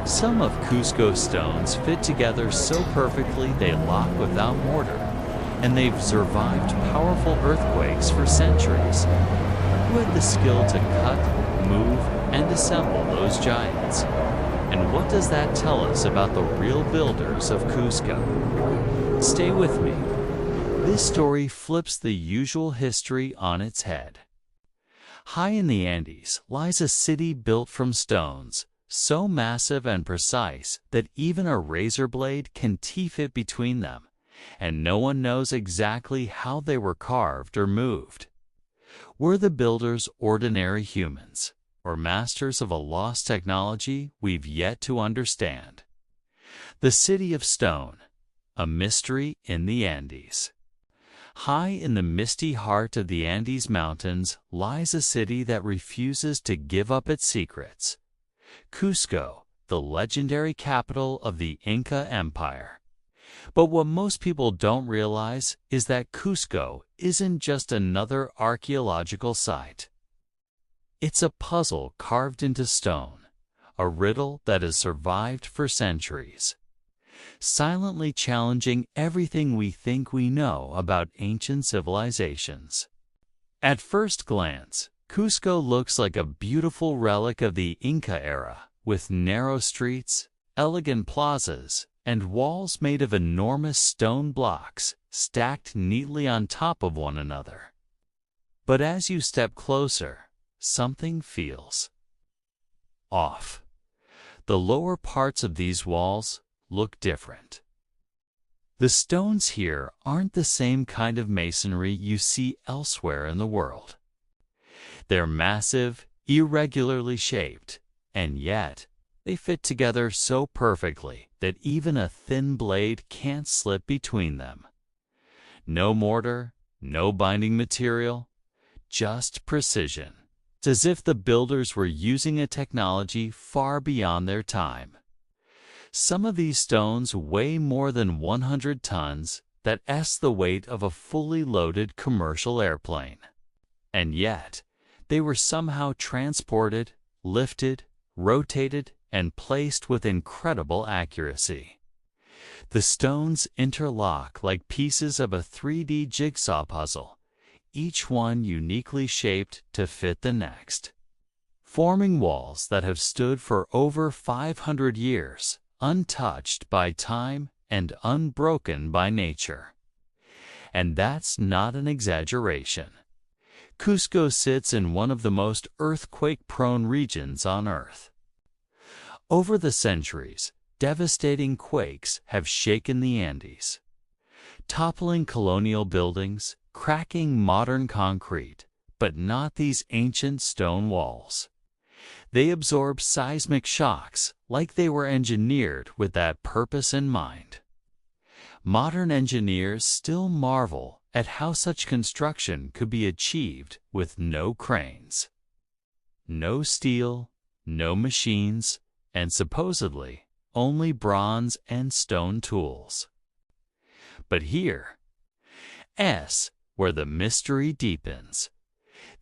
Some of Cusco's stones fit together so perfectly they lock without mortar, and they've survived powerful earthquakes for centuries. Who had the skill to cut, move, and assemble those giants? And what does that tell us about the real builders of Cusco? Stay with me. This story flips the usual history on its head. High in the Andes lies a city built from stones, so massive and precise that even a razor blade can fit between them, and no one knows exactly how they were carved or moved. Were the builders ordinary humans, or masters of a lost technology we've yet to understand? The City of Stone, a mystery in the Andes. High in the misty heart of the Andes Mountains lies a city that refuses to give up its secrets. Cusco, the legendary capital of the Inca Empire. But what most people don't realize is that Cusco isn't just another archaeological site. It's a puzzle carved into stone, a riddle that has survived for centuries, silently challenging everything we think we know about ancient civilizations. At first glance, Cusco looks like a beautiful relic of the Inca era, with narrow streets, elegant plazas, and walls made of enormous stone blocks stacked neatly on top of one another. But as you step closer, something feels off. The lower parts of these walls look different. The stones here aren't the same kind of masonry you see elsewhere in the world. They're massive, irregularly shaped, and yet they fit together so perfectly that even a thin blade can't slip between them. No mortar, no binding material, just precision. It's as if the builders were using a technology far beyond their time. Some of these stones weigh more than 100 tons, that's the weight of a fully loaded commercial airplane. And yet, they were somehow transported, lifted, rotated, and placed with incredible accuracy. The stones interlock like pieces of a 3D jigsaw puzzle, each one uniquely shaped to fit the next, forming walls that have stood for over 500 years, untouched by time and unbroken by nature. And that's not an exaggeration. Cusco sits in one of the most earthquake-prone regions on Earth. Over the centuries, devastating quakes have shaken the Andes, toppling colonial buildings, cracking modern concrete, but not these ancient stone walls. They absorb seismic shocks like they were engineered with that purpose in mind. Modern engineers still marvel at how such construction could be achieved with no cranes, no steel, no machines, and supposedly only bronze and stone tools. But here's where the mystery deepens.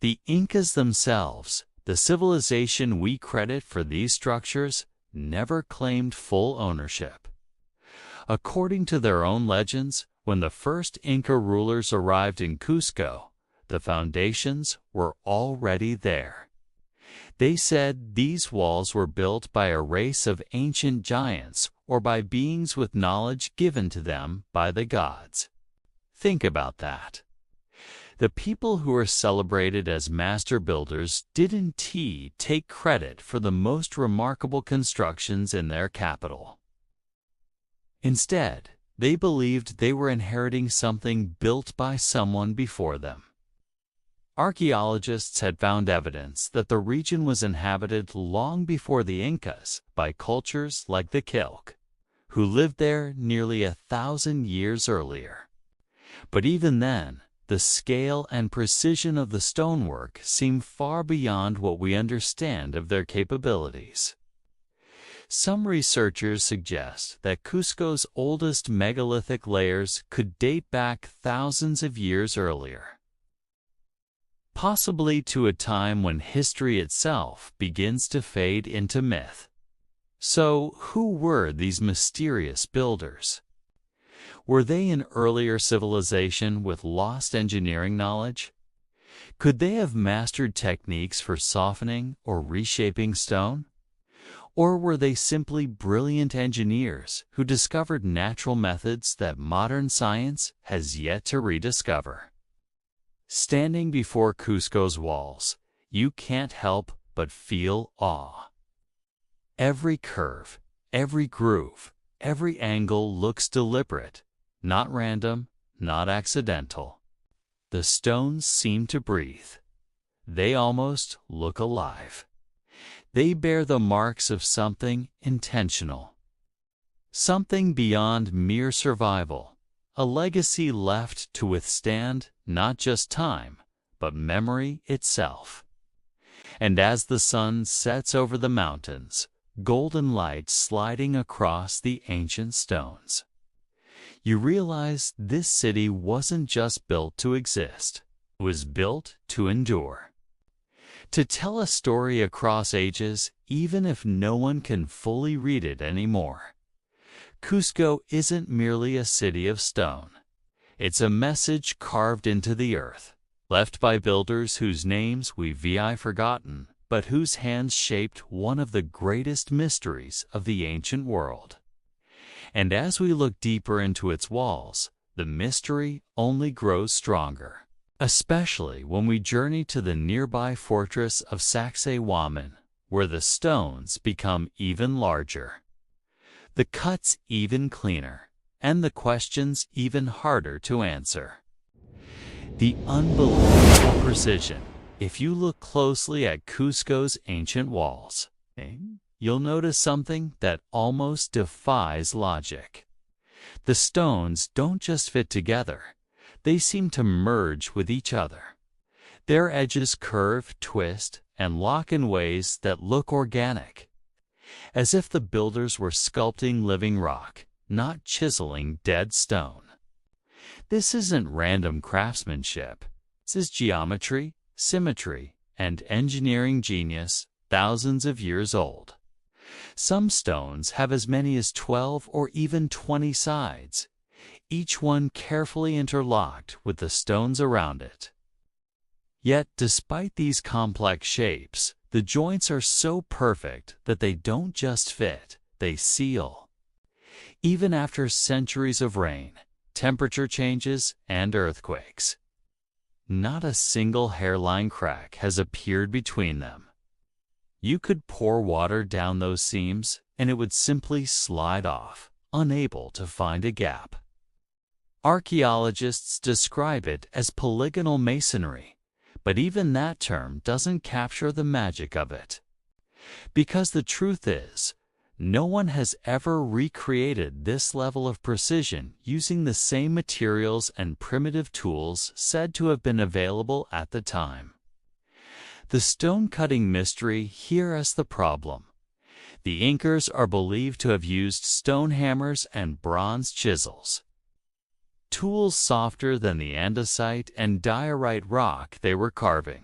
The Incas themselves, the civilization we credit for these structures, never claimed full ownership. According to their own legends, when the first Inca rulers arrived in Cusco, the foundations were already there. They said these walls were built by a race of ancient giants or by beings with knowledge given to them by the gods. Think about that. The people who are celebrated as master builders didn't take credit for the most remarkable constructions in their capital. Instead, they believed they were inheriting something built by someone before them. Archaeologists had found evidence that the region was inhabited long before the Incas by cultures like the Kilk, who lived there nearly 1,000 years earlier. But even then, the scale and precision of the stonework seem far beyond what we understand of their capabilities. Some researchers suggest that Cusco's oldest megalithic layers could date back thousands of years earlier, possibly to a time when history itself begins to fade into myth. So, who were these mysterious builders? Were they an earlier civilization with lost engineering knowledge? Could they have mastered techniques for softening or reshaping stone? Or were they simply brilliant engineers who discovered natural methods that modern science has yet to rediscover? Standing before Cusco's walls, you can't help but feel awe. Every curve, every groove, every angle looks deliberate, not random, not accidental. The stones seem to breathe. They almost look alive. They bear the marks of something intentional. Something beyond mere survival, a legacy left to withstand not just time, but memory itself. And as the sun sets over the mountains, golden light sliding across the ancient stones, you realize this city wasn't just built to exist, it was built to endure. To tell a story across ages, even if no one can fully read it anymore. Cusco isn't merely a city of stone. It's a message carved into the earth, left by builders whose names we've forgotten, but whose hands shaped one of the greatest mysteries of the ancient world. And as we look deeper into its walls, the mystery only grows stronger. Especially when we journey to the nearby fortress of Sacsayhuaman, where the stones become even larger, the cuts even cleaner, and the questions even harder to answer. The unbelievable precision. If you look closely at Cusco's ancient walls, you'll notice something that almost defies logic. The stones don't just fit together. They seem to merge with each other. Their edges curve, twist, and lock in ways that look organic, as if the builders were sculpting living rock, not chiseling dead stone. This isn't random craftsmanship. This is geometry, symmetry, and engineering genius thousands of years old. Some stones have as many as 12 or even 20 sides, each one carefully interlocked with the stones around it. Yet, despite these complex shapes, the joints are so perfect that they don't just fit, they seal. Even after centuries of rain, temperature changes, and earthquakes, not a single hairline crack has appeared between them. You could pour water down those seams, and it would simply slide off, unable to find a gap. Archaeologists describe it as polygonal masonry, but even that term doesn't capture the magic of it. Because the truth is, no one has ever recreated this level of precision using the same materials and primitive tools said to have been available at the time. The stone-cutting mystery here is the problem. The Incas are believed to have used stone hammers and bronze chisels, tools softer than the andesite and diorite rock they were carving.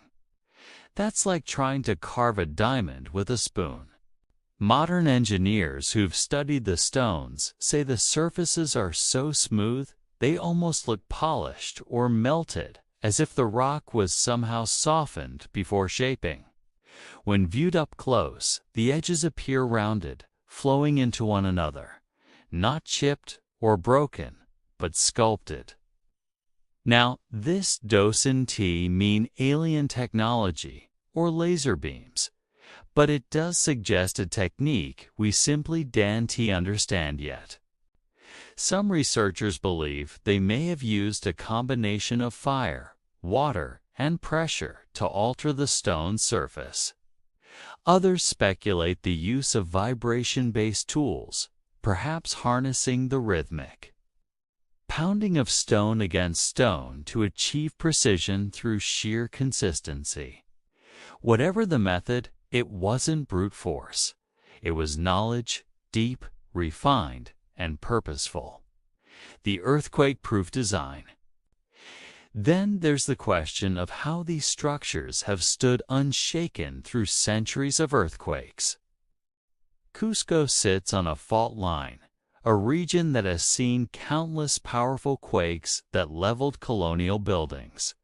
That's like trying to carve a diamond with a spoon. Modern engineers who've studied the stones say the surfaces are so smooth they almost look polished or melted, as if the rock was somehow softened before shaping. When viewed up close, the edges appear rounded, flowing into one another, not chipped or broken, but sculpted. Now, this doesn't mean alien technology or laser beams, but it does suggest a technique we simply don't understand yet. Some researchers believe they may have used a combination of fire, water, and pressure to alter the stone's surface. Others speculate the use of vibration-based tools, perhaps harnessing the rhythmic pounding of stone against stone to achieve precision through sheer consistency. Whatever the method, it wasn't brute force. It was knowledge, deep, refined, and purposeful. The earthquake-proof design. Then there's the question of how these structures have stood unshaken through centuries of earthquakes. Cusco sits on a fault line, a region that has seen countless powerful quakes that leveled colonial buildings.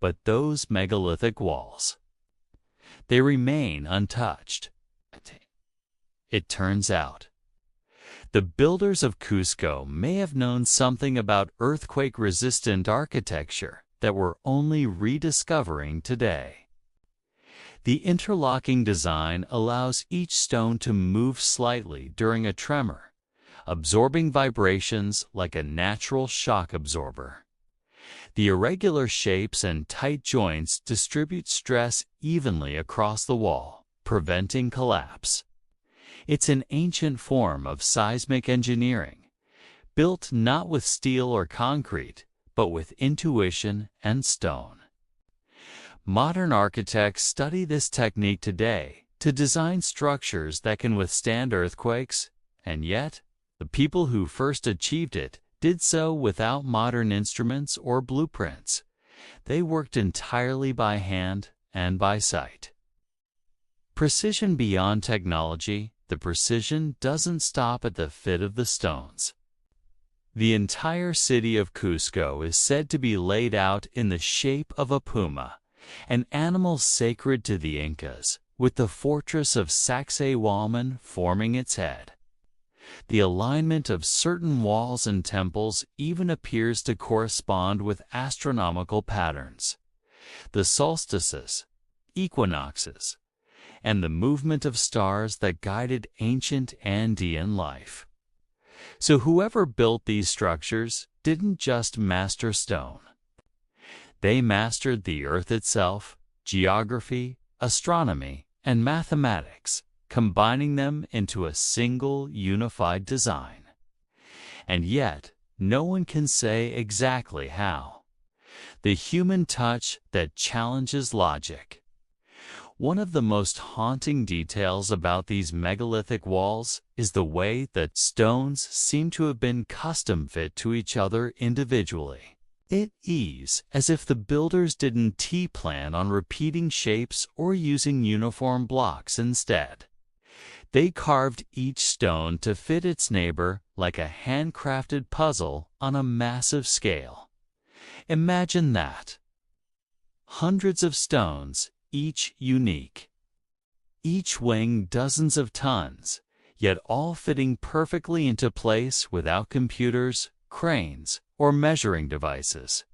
But those megalithic walls, they remain untouched. It turns out, the builders of Cusco may have known something about earthquake-resistant architecture that we're only rediscovering today. The interlocking design allows each stone to move slightly during a tremor, absorbing vibrations like a natural shock absorber. The irregular shapes and tight joints distribute stress evenly across the wall, preventing collapse. It's an ancient form of seismic engineering, built not with steel or concrete, but with intuition and stone. Modern architects study this technique today to design structures that can withstand earthquakes, and yet, the people who first achieved it did so without modern instruments or blueprints. They worked entirely by hand and by sight. Precision beyond technology, the precision doesn't stop at the fit of the stones. The entire city of Cusco is said to be laid out in the shape of a puma, an animal sacred to the Incas, with the fortress of Sacsayhuaman forming its head. The alignment of certain walls and temples even appears to correspond with astronomical patterns. The solstices, equinoxes, and the movement of stars that guided ancient Andean life. So whoever built these structures didn't just master stone. They mastered the earth itself, geography, astronomy, and mathematics, combining them into a single unified design. And yet, no one can say exactly how. The human touch that challenges logic. One of the most haunting details about these megalithic walls is the way that stones seem to have been custom-fit to each other individually. It is as if the builders didn't plan on repeating shapes or using uniform blocks instead. They carved each stone to fit its neighbor like a handcrafted puzzle on a massive scale. Imagine that. Hundreds of stones, each unique, each weighing dozens of tons, yet all fitting perfectly into place without computers, cranes, or measuring devices.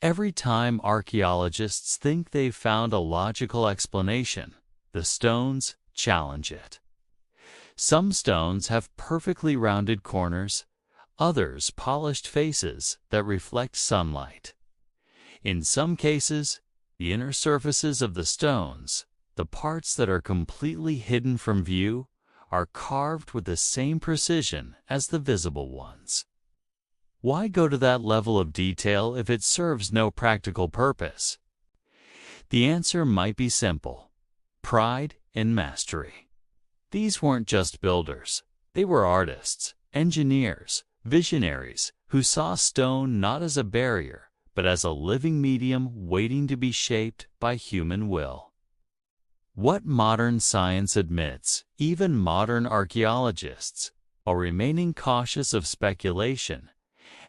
Every time archaeologists think they've found a logical explanation, the stones challenge it. Some stones have perfectly rounded corners, others polished faces that reflect sunlight. In some cases, the inner surfaces of the stones, the parts that are completely hidden from view, are carved with the same precision as the visible ones. Why go to that level of detail if it serves no practical purpose? The answer might be simple: pride in mastery. These weren't just builders. They were artists, engineers, visionaries who saw stone not as a barrier, but as a living medium waiting to be shaped by human will. What modern science admits, even modern archaeologists, while remaining cautious of speculation,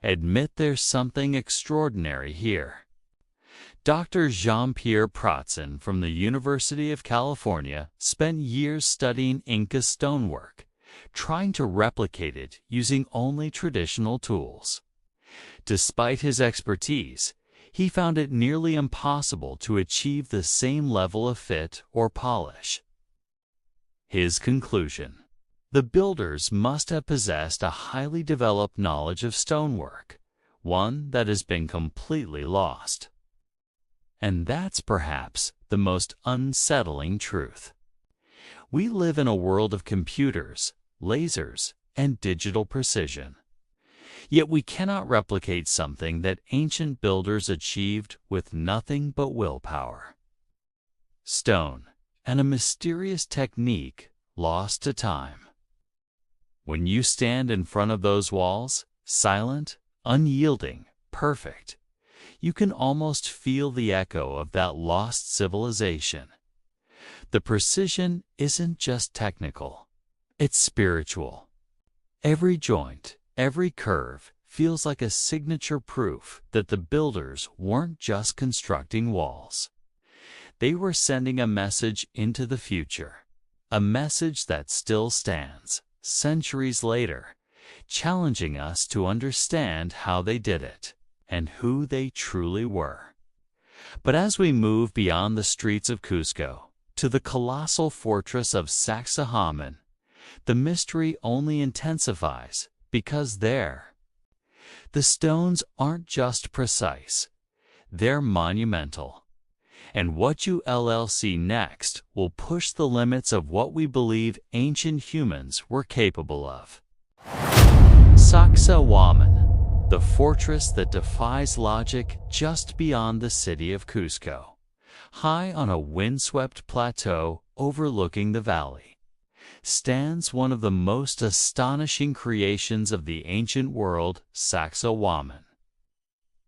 admit there's something extraordinary here. Dr. Jean-Pierre Pratzen from the University of California spent years studying Inca stonework, trying to replicate it using only traditional tools. Despite his expertise, he found it nearly impossible to achieve the same level of fit or polish. His conclusion: the builders must have possessed a highly developed knowledge of stonework, one that has been completely lost. And that's perhaps the most unsettling truth. We live in a world of computers, lasers, and digital precision. Yet we cannot replicate something that ancient builders achieved with nothing but willpower. Stone, and a mysterious technique lost to time. When you stand in front of those walls, silent, unyielding, perfect, you can almost feel the echo of that lost civilization. The precision isn't just technical. It's spiritual. Every joint, every curve feels like a signature proof that the builders weren't just constructing walls. They were sending a message into the future, a message that still stands, centuries later, challenging us to understand how they did it and who they truly were. But as we move beyond the streets of Cusco to the colossal fortress of Sacsayhuaman, the mystery only intensifies because there, the stones aren't just precise, they're monumental. And what you see next will push the limits of what we believe ancient humans were capable of. Sacsayhuaman, the fortress that defies logic just beyond the city of Cusco, high on a windswept plateau overlooking the valley, stands one of the most astonishing creations of the ancient world, Sacsayhuaman.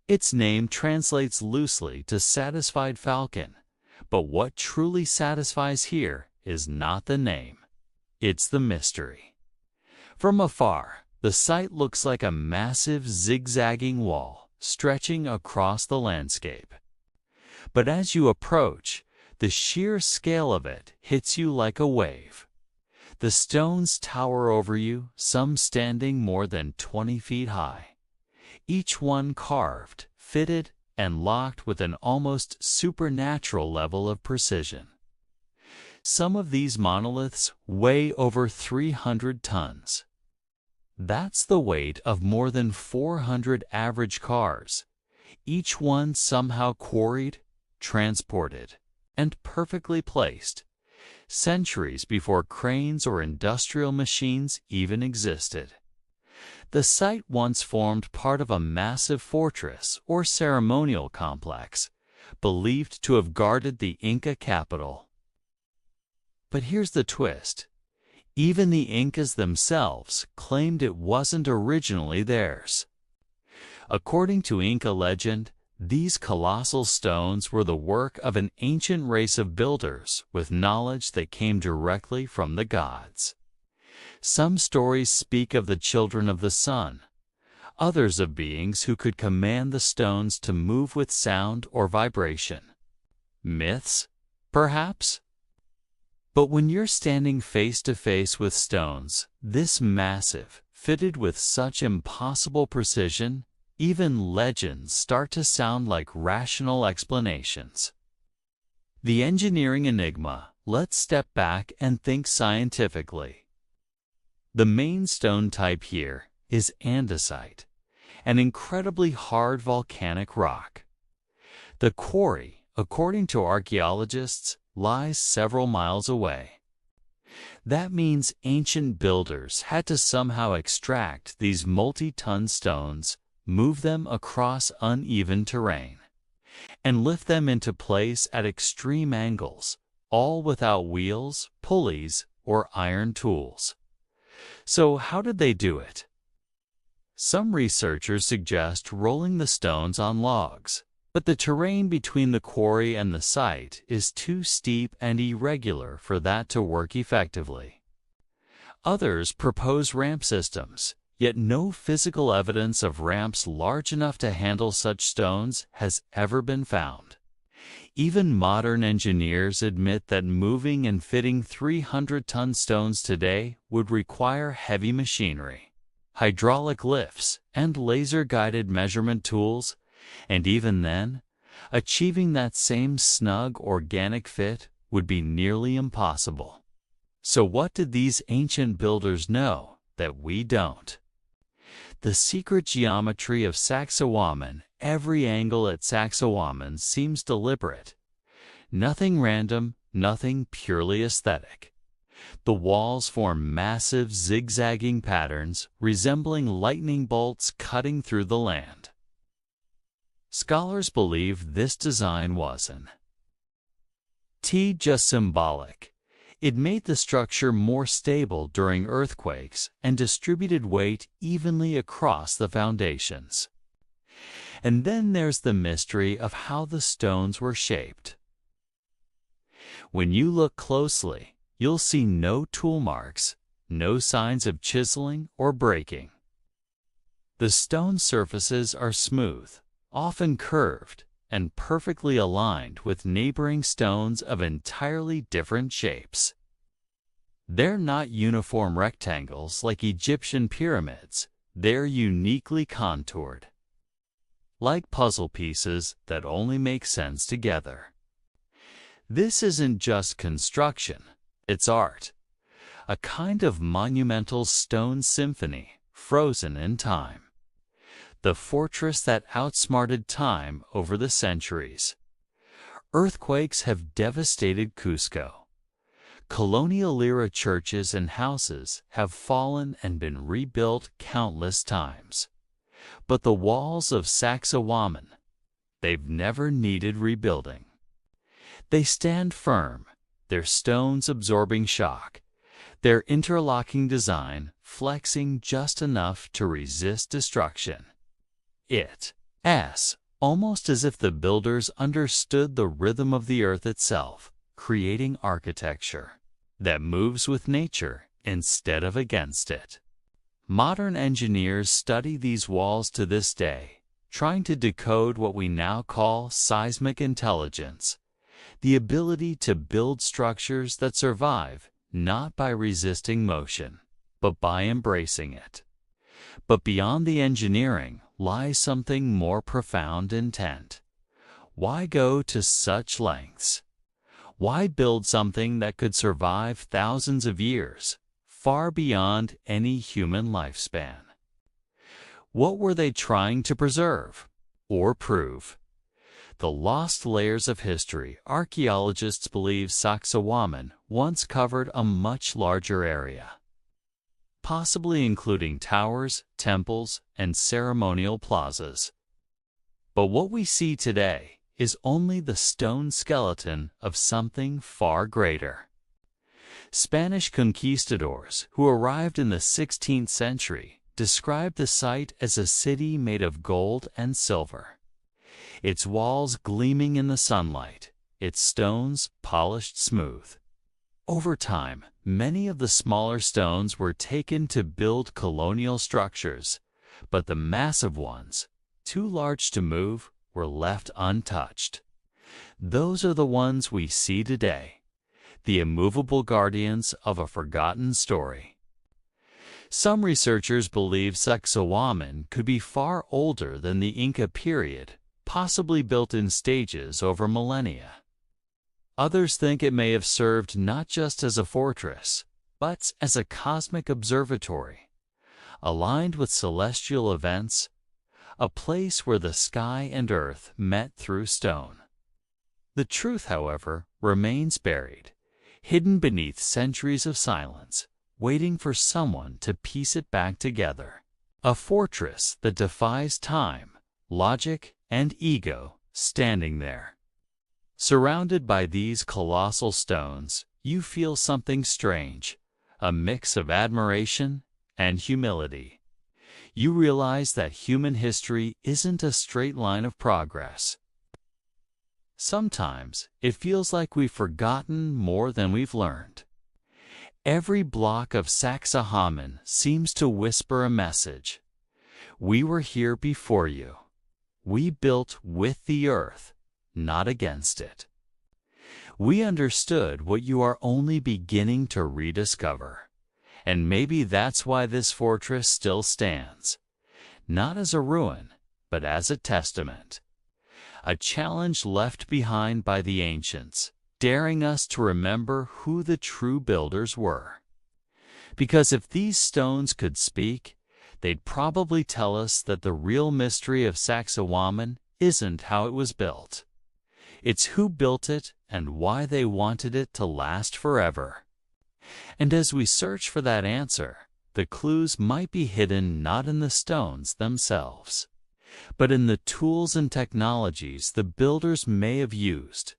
Its name translates loosely to satisfied falcon, but what truly satisfies here is not the name, it's the mystery. From afar, the site looks like a massive zigzagging wall stretching across the landscape. But as you approach, the sheer scale of it hits you like a wave. The stones tower over you, some standing more than 20 feet high. Each one carved, fitted, and locked with an almost supernatural level of precision. Some of these monoliths weigh over 300 tons. That's the weight of more than 400 average cars, each one somehow quarried, transported, and perfectly placed, centuries before cranes or industrial machines even existed. The site once formed part of a massive fortress or ceremonial complex, believed to have guarded the Inca capital. But here's the twist. Even the Incas themselves claimed it wasn't originally theirs. According to Inca legend, these colossal stones were the work of an ancient race of builders with knowledge that came directly from the gods. Some stories speak of the children of the sun, others of beings who could command the stones to move with sound or vibration. Myths, perhaps? But when you're standing face to face with stones, this massive, fitted with such impossible precision, even legends start to sound like rational explanations. The engineering enigma, let's step back and think scientifically. The main stone type here is andesite, an incredibly hard volcanic rock. The quarry, according to archaeologists, lies several miles away. That means ancient builders had to somehow extract these multi-ton stones, move them across uneven terrain, and lift them into place at extreme angles, all without wheels, pulleys, or iron tools. So how did they do it? Some researchers suggest rolling the stones on logs, but the terrain between the quarry and the site is too steep and irregular for that to work effectively. Others propose ramp systems, yet no physical evidence of ramps large enough to handle such stones has ever been found. Even modern engineers admit that moving and fitting 300-ton stones today would require heavy machinery, hydraulic lifts, and laser-guided measurement tools, and even then, achieving that same snug organic fit would be nearly impossible. So what did these ancient builders know that we don't? The secret geometry of Sacsayhuaman. Every angle at Sacsayhuaman seems deliberate. Nothing random, nothing purely aesthetic. The walls form massive zigzagging patterns resembling lightning bolts cutting through the land. Scholars believe this design wasn't just symbolic. It made the structure more stable during earthquakes and distributed weight evenly across the foundations. And then there's the mystery of how the stones were shaped. When you look closely, you'll see no tool marks, no signs of chiseling or breaking. The stone surfaces are smooth, often curved, and perfectly aligned with neighboring stones of entirely different shapes. They're not uniform rectangles like Egyptian pyramids, they're uniquely contoured, like puzzle pieces that only make sense together. This isn't just construction, it's art, a kind of monumental stone symphony frozen in time. The fortress that outsmarted time over the centuries. Earthquakes have devastated Cusco. Colonial-era churches and houses have fallen and been rebuilt countless times. But the walls of Sacsayhuaman, they've never needed rebuilding. They stand firm, their stones absorbing shock, their interlocking design flexing just enough to resist destruction. It's almost as if the builders understood the rhythm of the earth itself, creating architecture that moves with nature instead of against it. Modern engineers study these walls to this day, trying to decode what we now call seismic intelligence, the ability to build structures that survive not by resisting motion, but by embracing it. But beyond the engineering lies something more profound: intent. Why go to such lengths? Why build something that could survive thousands of years, far beyond any human lifespan? What were they trying to preserve or prove? The lost layers of history. Archaeologists believe Sacsayhuaman once covered a much larger area, possibly including towers, temples, and ceremonial plazas. But what we see today is only the stone skeleton of something far greater. Spanish conquistadors who arrived in the 16th century described the site as a city made of gold and silver, its walls gleaming in the sunlight, its stones polished smooth. Over time, many of the smaller stones were taken to build colonial structures, but the massive ones, too large to move, were left untouched. Those are the ones we see today, the immovable guardians of a forgotten story. Some researchers believe Sacsayhuaman could be far older than the Inca period, possibly built in stages over millennia. Others think it may have served not just as a fortress, but as a cosmic observatory, aligned with celestial events, a place where the sky and earth met through stone. The truth, however, remains buried, hidden beneath centuries of silence, waiting for someone to piece it back together. A fortress that defies time, logic, and ego, standing there. Surrounded by these colossal stones, you feel something strange, a mix of admiration and humility. You realize that human history isn't a straight line of progress. Sometimes it feels like we've forgotten more than we've learned. Every block of Sacsayhuaman seems to whisper a message. We were here before you. We built with the earth, not against it. We understood what you are only beginning to rediscover. And maybe that's why this fortress still stands, not as a ruin, but as a testament. A challenge left behind by the ancients, daring us to remember who the true builders were. Because if these stones could speak, they'd probably tell us that the real mystery of Sacsayhuaman isn't how it was built. It's who built it and why they wanted it to last forever. And as we search for that answer, the clues might be hidden not in the stones themselves, but in the tools and technologies the builders may have used.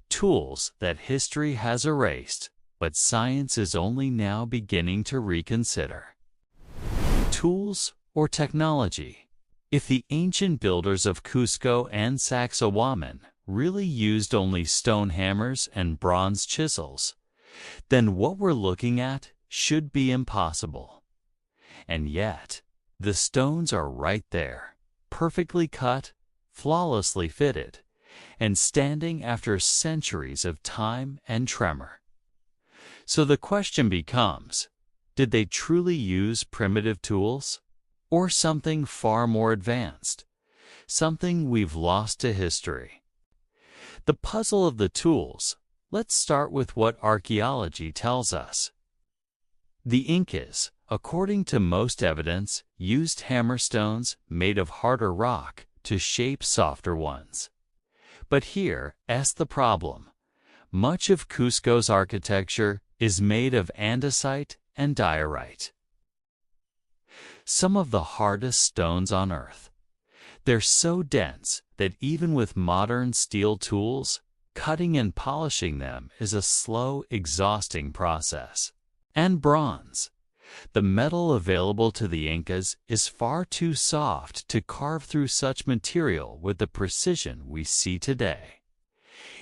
Tools that history has erased, but science is only now beginning to reconsider. Tools or technology? If the ancient builders of Cusco and Sacsayhuaman really used only stone hammers and bronze chisels, then what we're looking at should be impossible. And yet, the stones are right there, perfectly cut, flawlessly fitted, and standing after centuries of time and tremor. So the question becomes, did they truly use primitive tools? Or something far more advanced? Something we've lost to history? The puzzle of the tools. Let's start with what archaeology tells us. The Incas, according to most evidence, used hammerstones made of harder rock to shape softer ones. But here's the problem. Much of Cusco's architecture is made of andesite and diorite, some of the hardest stones on Earth. They're so dense that even with modern steel tools, cutting and polishing them is a slow, exhausting process. And bronze. The metal available to the Incas is far too soft to carve through such material with the precision we see today.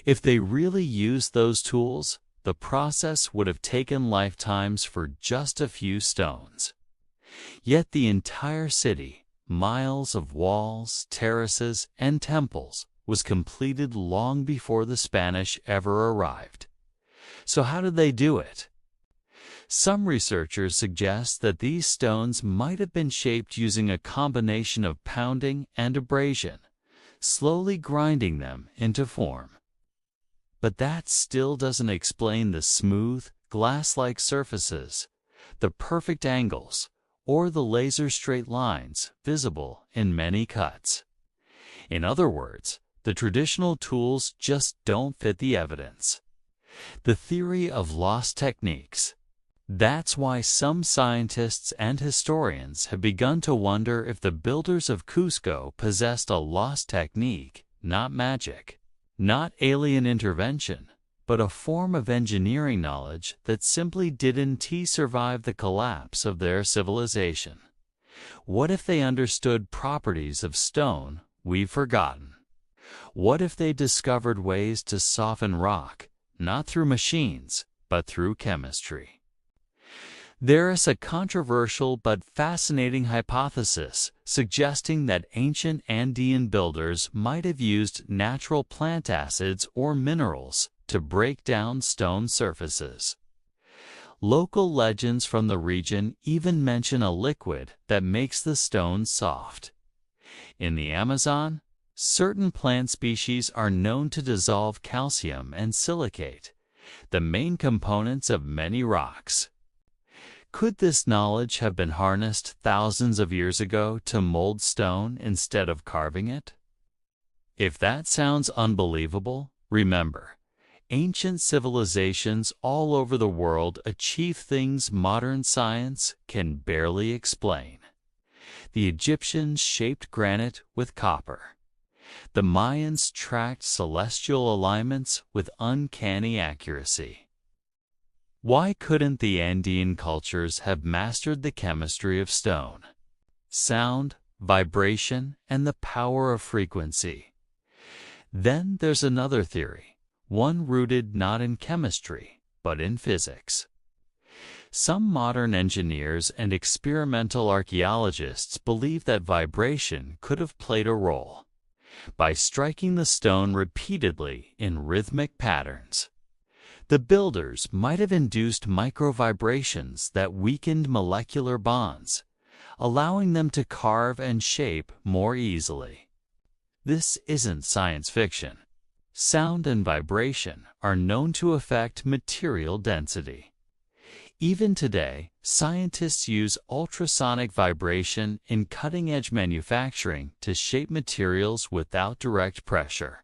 If they really used those tools, the process would have taken lifetimes for just a few stones. Yet the entire city, miles of walls, terraces, and temples, was completed long before the Spanish ever arrived. So how did they do it? Some researchers suggest that these stones might have been shaped using a combination of pounding and abrasion, slowly grinding them into form. But that still doesn't explain the smooth, glass-like surfaces, the perfect angles, or the laser-straight lines visible in many cuts. In other words, the traditional tools just don't fit the evidence. The theory of lost techniques. That's why some scientists and historians have begun to wonder if the builders of Cusco possessed a lost technique, not magic, not alien intervention, but a form of engineering knowledge that simply didn't survive the collapse of their civilization. What if they understood properties of stone we've forgotten? What if they discovered ways to soften rock, not through machines, but through chemistry? There is a controversial but fascinating hypothesis suggesting that ancient Andean builders might have used natural plant acids or minerals to break down stone surfaces. Local legends from the region even mention a liquid that makes the stones soft. In the Amazon, certain plant species are known to dissolve calcium and silicate, the main components of many rocks. Could this knowledge have been harnessed thousands of years ago to mold stone instead of carving it? If that sounds unbelievable, remember, ancient civilizations all over the world achieve things modern science can barely explain. The Egyptians shaped granite with copper. The Mayans tracked celestial alignments with uncanny accuracy. Why couldn't the Andean cultures have mastered the chemistry of stone? Sound, vibration, and the power of frequency. Then there's another theory, one rooted not in chemistry, but in physics. Some modern engineers and experimental archaeologists believe that vibration could have played a role. By striking the stone repeatedly in rhythmic patterns, the builders might have induced microvibrations that weakened molecular bonds, allowing them to carve and shape more easily. This isn't science fiction. Sound and vibration are known to affect material density. Even today, scientists use ultrasonic vibration in cutting-edge manufacturing to shape materials without direct pressure.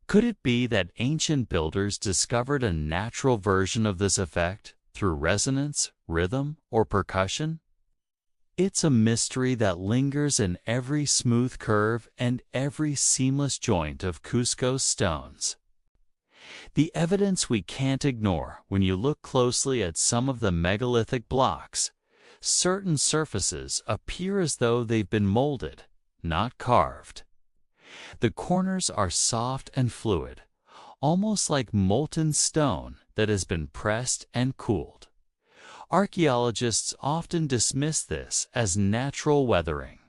Could it be that ancient builders discovered a natural version of this effect through resonance, rhythm, or percussion? It's a mystery that lingers in every smooth curve and every seamless joint of Cusco's stones. The evidence we can't ignore when you look closely at some of the megalithic blocks. Certain surfaces appear as though they've been molded, not carved. The corners are soft and fluid, almost like molten stone that has been pressed and cooled. Archaeologists often dismiss this as natural weathering,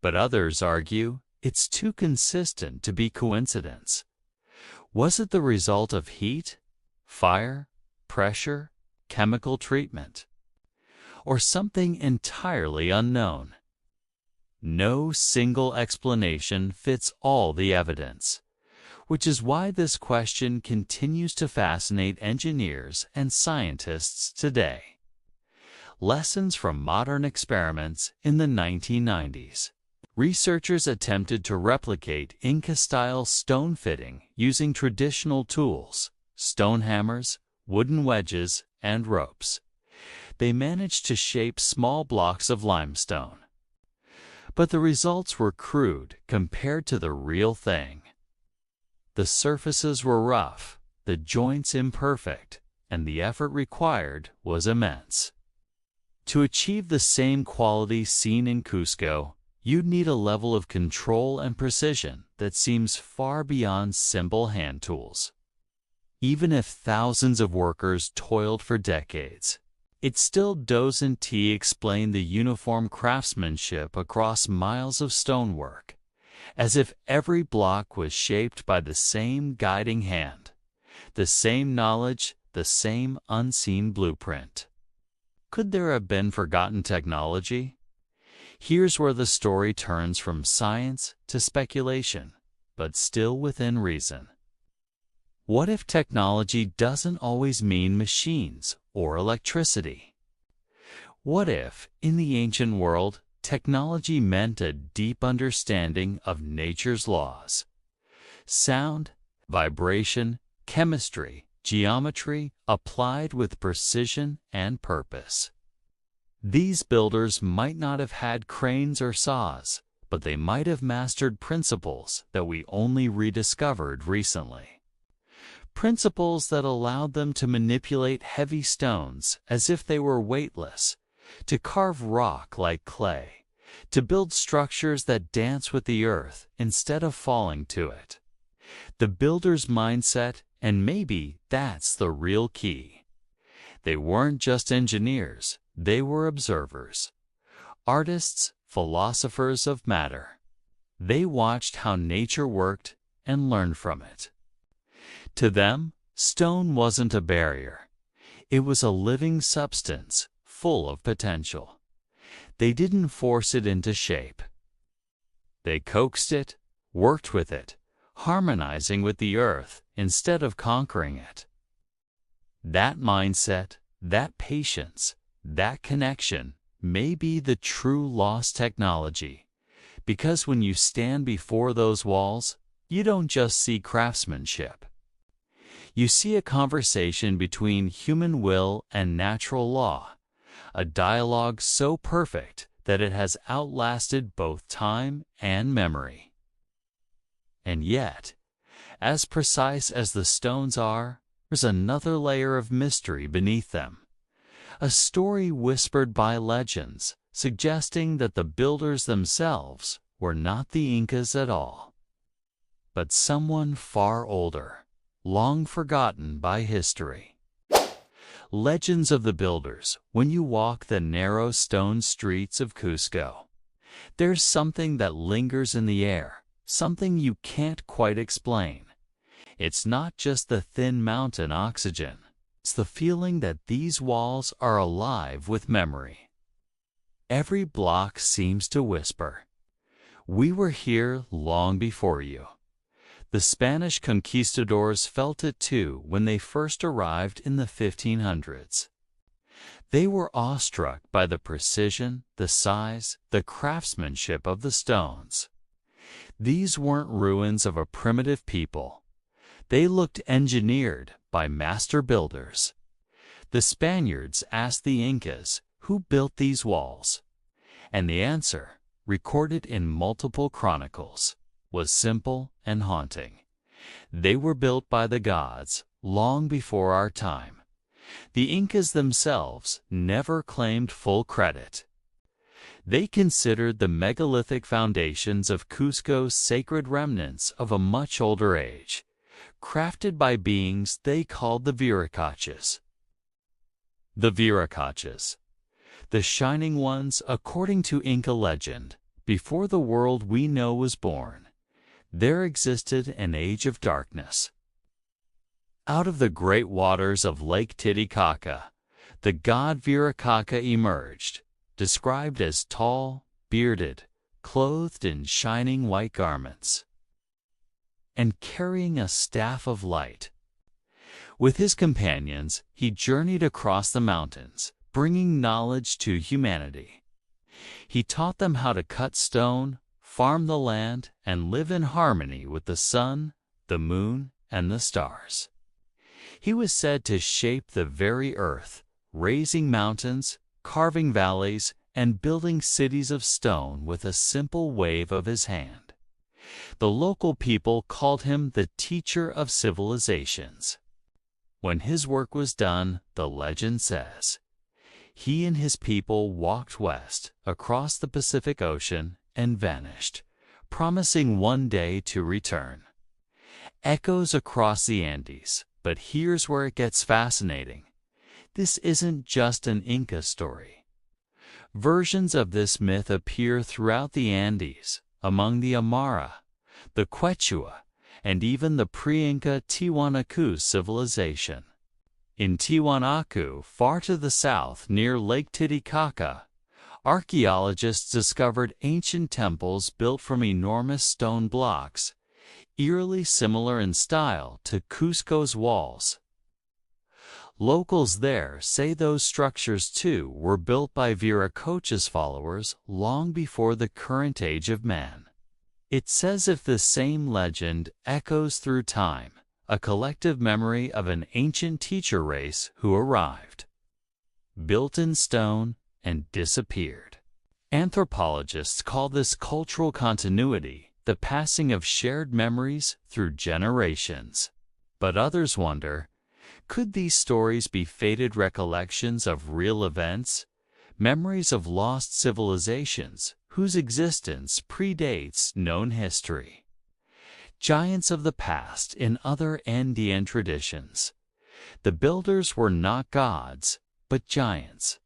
but others argue it's too consistent to be coincidence. Was it the result of heat, fire, pressure, chemical treatment, or something entirely unknown? No single explanation fits all the evidence, which is why this question continues to fascinate engineers and scientists today. Lessons from modern experiments in the 1990s. Researchers attempted to replicate Inca-style stone fitting using traditional tools, stone hammers, wooden wedges, and ropes. They managed to shape small blocks of limestone. But the results were crude compared to the real thing. The surfaces were rough, the joints imperfect, and the effort required was immense. To achieve the same quality seen in Cusco, you'd need a level of control and precision that seems far beyond simple hand tools. Even if thousands of workers toiled for decades, it still doesn't explain the uniform craftsmanship across miles of stonework, as if every block was shaped by the same guiding hand, the same knowledge, the same unseen blueprint. Could there have been forgotten technology? Here's where the story turns from science to speculation, but still within reason. What if technology doesn't always mean machines or electricity? What if, in the ancient world, technology meant a deep understanding of nature's laws? Sound, vibration, chemistry, geometry applied with precision and purpose. These builders might not have had cranes or saws, but they might have mastered principles that we only rediscovered recently. Principles that allowed them to manipulate heavy stones as if they were weightless, to carve rock like clay, to build structures that dance with the earth instead of falling to it. The builder's mindset, and maybe that's the real key. They weren't just engineers, they were observers, artists, philosophers of matter. They watched how nature worked and learned from it. To them, stone wasn't a barrier. It was a living substance, full of potential. They didn't force it into shape. They coaxed it, worked with it, harmonizing with the earth instead of conquering it. That mindset, that patience, that connection may be the true lost technology, because when you stand before those walls, you don't just see craftsmanship. You see a conversation between human will and natural law, a dialogue so perfect that it has outlasted both time and memory. And yet, as precise as the stones are, there's another layer of mystery beneath them. A story whispered by legends, suggesting that the builders themselves were not the Incas at all, but someone far older, long forgotten by history. Legends of the builders. When you walk the narrow stone streets of Cusco, there's something that lingers in the air, something you can't quite explain. It's not just the thin mountain oxygen. It's the feeling that these walls are alive with memory. Every block seems to whisper, "We were here long before you." The Spanish conquistadors felt it too when they first arrived in the 1500s. They were awestruck by the precision, the size, the craftsmanship of the stones. These weren't ruins of a primitive people. They looked engineered by master builders. The Spaniards asked the Incas, who built these walls? And the answer, recorded in multiple chronicles, was simple and haunting. They were built by the gods long before our time. The Incas themselves never claimed full credit. They considered the megalithic foundations of Cusco sacred remnants of a much older age, crafted by beings they called the Viracochas. The Viracachas, the Shining Ones, according to Inca legend, before the world we know was born, there existed an age of darkness. Out of the great waters of Lake Titicaca, the god Viracaca emerged, described as tall, bearded, clothed in shining white garments, and carrying a staff of light. With his companions, he journeyed across the mountains, bringing knowledge to humanity. He taught them how to cut stone, farm the land, and live in harmony with the sun, the moon, and the stars. He was said to shape the very earth, raising mountains, carving valleys, and building cities of stone with a simple wave of his hand. The local people called him the teacher of civilizations. When his work was done, the legend says, he and his people walked west across the Pacific Ocean and vanished, promising one day to return. Echoes across the Andes, but here's where it gets fascinating. This isn't just an Inca story. Versions of this myth appear throughout the Andes, among the Aymara, the Quechua, and even the pre-Inca Tiwanaku civilization. In Tiwanaku, far to the south near Lake Titicaca, archaeologists discovered ancient temples built from enormous stone blocks, eerily similar in style to Cusco's walls. Locals there say those structures too were built by Viracocha's followers long before the current age of man. It's as if the same legend echoes through time, a collective memory of an ancient teacher race who arrived, built in stone, and disappeared. Anthropologists call this cultural continuity, the passing of shared memories through generations. But others wonder, could these stories be faded recollections of real events, memories of lost civilizations whose existence predates known history? Giants of the past in other Andean traditions. The builders were not gods, but giants.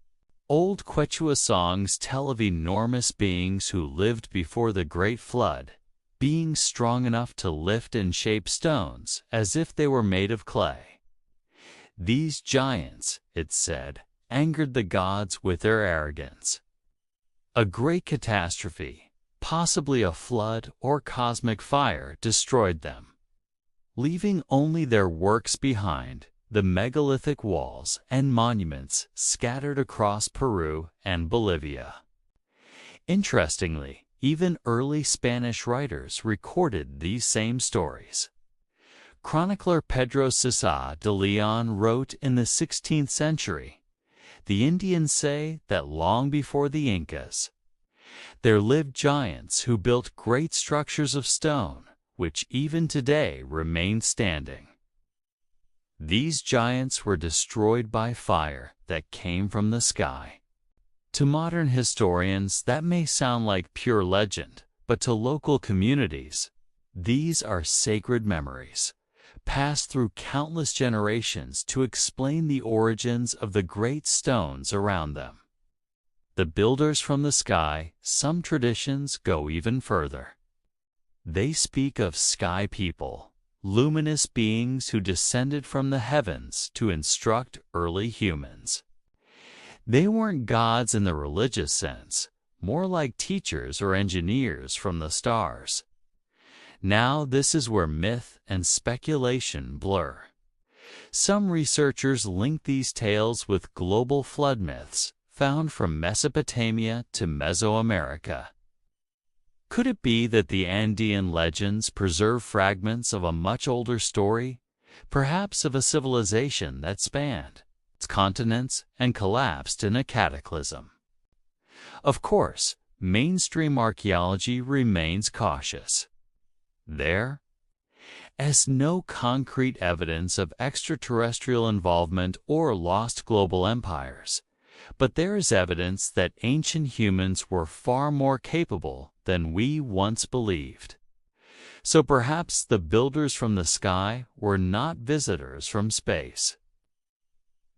Old Quechua songs tell of enormous beings who lived before the Great Flood, beings strong enough to lift and shape stones as if they were made of clay. These giants, it's said, angered the gods with their arrogance. A great catastrophe, possibly a flood or cosmic fire, destroyed them, leaving only their works behind, the megalithic walls and monuments scattered across Peru and Bolivia. Interestingly, even early Spanish writers recorded these same stories. Chronicler Pedro Sisa de Leon wrote in the 16th century, "The Indians say that long before the Incas, there lived giants who built great structures of stone, which even today remain standing. These giants were destroyed by fire that came from the sky." To modern historians, that may sound like pure legend, but to local communities, these are sacred memories, passed through countless generations to explain the origins of the great stones around them. The builders from the sky, some traditions go even further. They speak of sky people, luminous beings who descended from the heavens to instruct early humans. They weren't gods in the religious sense, more like teachers or engineers from the stars. Now this is where myth and speculation blur. Some researchers link these tales with global flood myths found from Mesopotamia to Mesoamerica. Could it be that the Andean legends preserve fragments of a much older story, perhaps of a civilization that spanned its continents and collapsed in a cataclysm? Of course, mainstream archaeology remains cautious. There as no concrete evidence of extraterrestrial involvement or lost global empires, but there is evidence that ancient humans were far more capable than we once believed. So perhaps the builders from the sky were not visitors from space.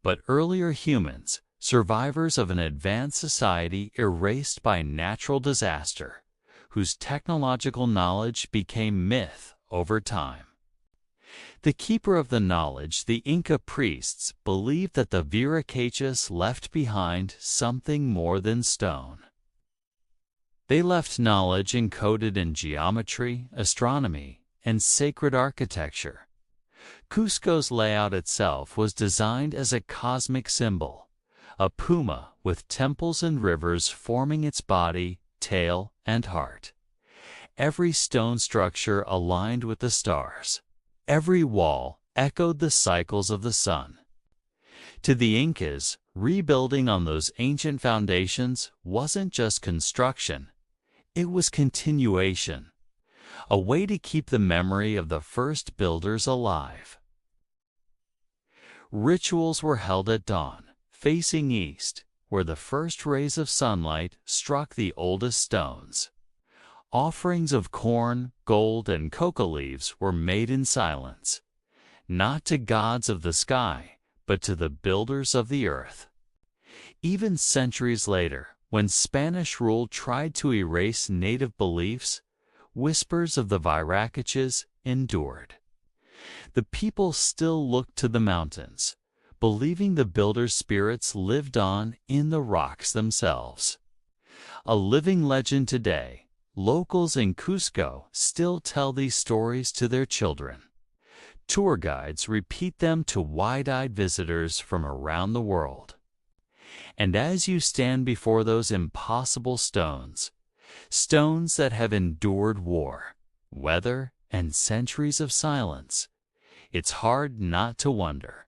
But earlier humans, survivors of an advanced society erased by natural disaster, whose technological knowledge became myth over time. The keeper of the knowledge, the Inca priests, believed that the Viracochas left behind something more than stone. They left knowledge encoded in geometry, astronomy, and sacred architecture. Cusco's layout itself was designed as a cosmic symbol, a puma with temples and rivers forming its body, tail, and heart. Every stone structure aligned with the stars. Every wall echoed the cycles of the sun. To the Incas, rebuilding on those ancient foundations wasn't just construction, it was continuation, a way to keep the memory of the first builders alive. Rituals were held at dawn, facing east, where the first rays of sunlight struck the oldest stones. Offerings of corn, gold, and coca leaves were made in silence, not to gods of the sky, but to the builders of the earth. Even centuries later, when Spanish rule tried to erase native beliefs, whispers of the Viracochas endured. The people still looked to the mountains, believing the builders' spirits lived on in the rocks themselves. A living legend today, locals in Cusco still tell these stories to their children. Tour guides repeat them to wide-eyed visitors from around the world. And as you stand before those impossible stones, stones that have endured war, weather, and centuries of silence, it's hard not to wonder,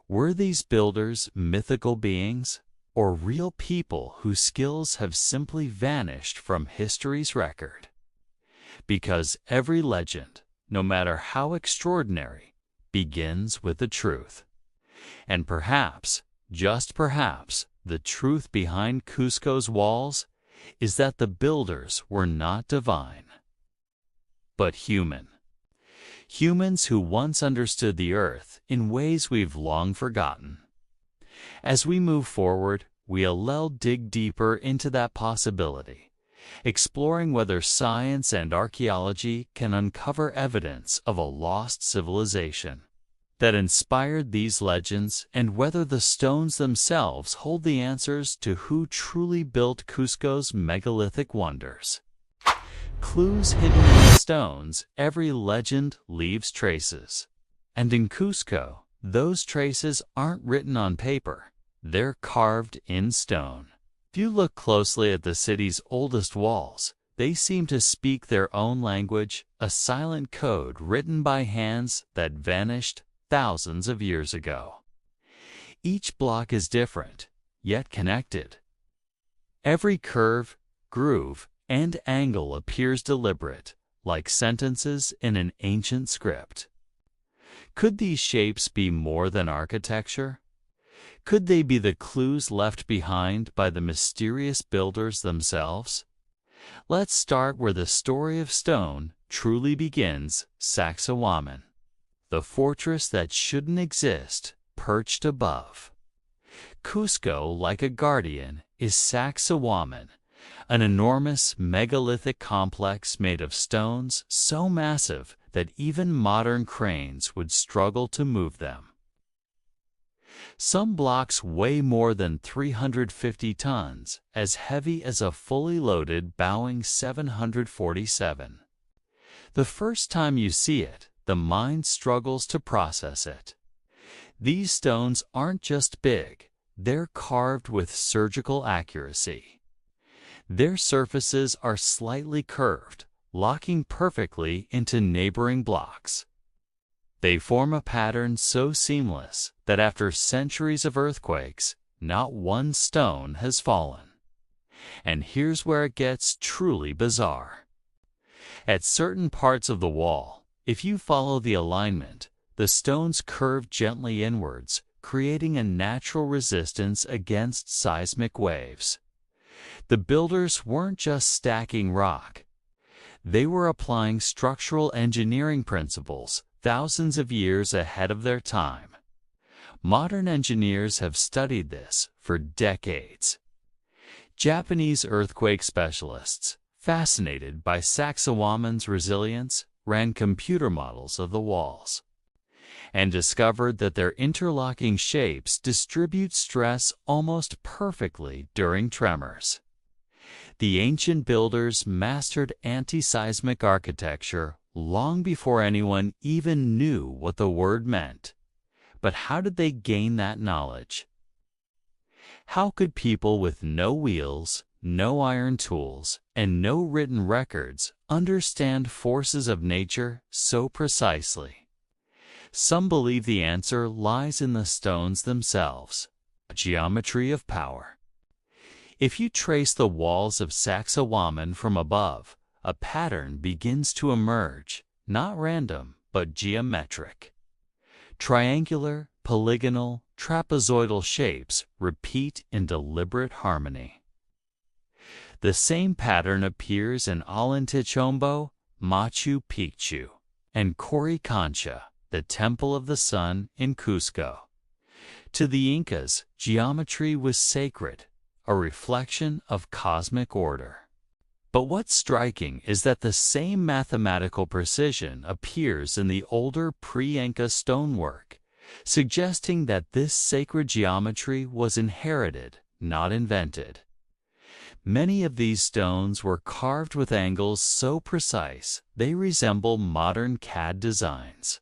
were these builders mythical beings, or real people whose skills have simply vanished from history's record? Because every legend, no matter how extraordinary, begins with the truth. And perhaps, just perhaps, the truth behind Cusco's walls is that the builders were not divine, but human. Humans who once understood the earth in ways we've long forgotten. As we move forward, we'll dig deeper into that possibility, exploring whether science and archaeology can uncover evidence of a lost civilization that inspired these legends, and whether the stones themselves hold the answers to who truly built Cusco's megalithic wonders. Clues hidden in the stones, every legend leaves traces. And in Cusco, those traces aren't written on paper, they're carved in stone. If you look closely at the city's oldest walls, they seem to speak their own language, a silent code written by hands that vanished thousands of years ago. Each block is different, yet connected. Every curve, groove, and angle appears deliberate, like sentences in an ancient script. Could these shapes be more than architecture? Could they be the clues left behind by the mysterious builders themselves? Let's start where the story of stone truly begins, Sacsayhuaman, the fortress that shouldn't exist, perched above. Cusco, like a guardian, is Sacsayhuaman, an enormous megalithic complex made of stones so massive that even modern cranes would struggle to move them. Some blocks weigh more than 350 tons, as heavy as a fully loaded Boeing 747. The first time you see it, the mind struggles to process it. These stones aren't just big, they're carved with surgical accuracy. Their surfaces are slightly curved, locking perfectly into neighboring blocks. They form a pattern so seamless that after centuries of earthquakes, not one stone has fallen. And here's where it gets truly bizarre. At certain parts of the wall, if you follow the alignment, the stones curve gently inwards, creating a natural resistance against seismic waves. The builders weren't just stacking rock. They were applying structural engineering principles thousands of years ahead of their time. Modern engineers have studied this for decades. Japanese earthquake specialists, fascinated by Sacsayhuaman's resilience, ran computer models of the walls and discovered that their interlocking shapes distribute stress almost perfectly during tremors. The ancient builders mastered anti-seismic architecture long before anyone even knew what the word meant. But how did they gain that knowledge? How could people with no wheels, no iron tools, and no written records understand forces of nature so precisely? Some believe the answer lies in the stones themselves, a geometry of power. If you trace the walls of Sacsayhuaman from above, a pattern begins to emerge, not random, but geometric. Triangular, polygonal, trapezoidal shapes repeat in deliberate harmony. The same pattern appears in Ollantaytambo, Machu Picchu, and Coricancha, the Temple of the Sun in Cusco. To the Incas, geometry was sacred, a reflection of cosmic order. But what's striking is that the same mathematical precision appears in the older pre-Inca stonework, suggesting that this sacred geometry was inherited, not invented. Many of these stones were carved with angles so precise they resemble modern CAD designs.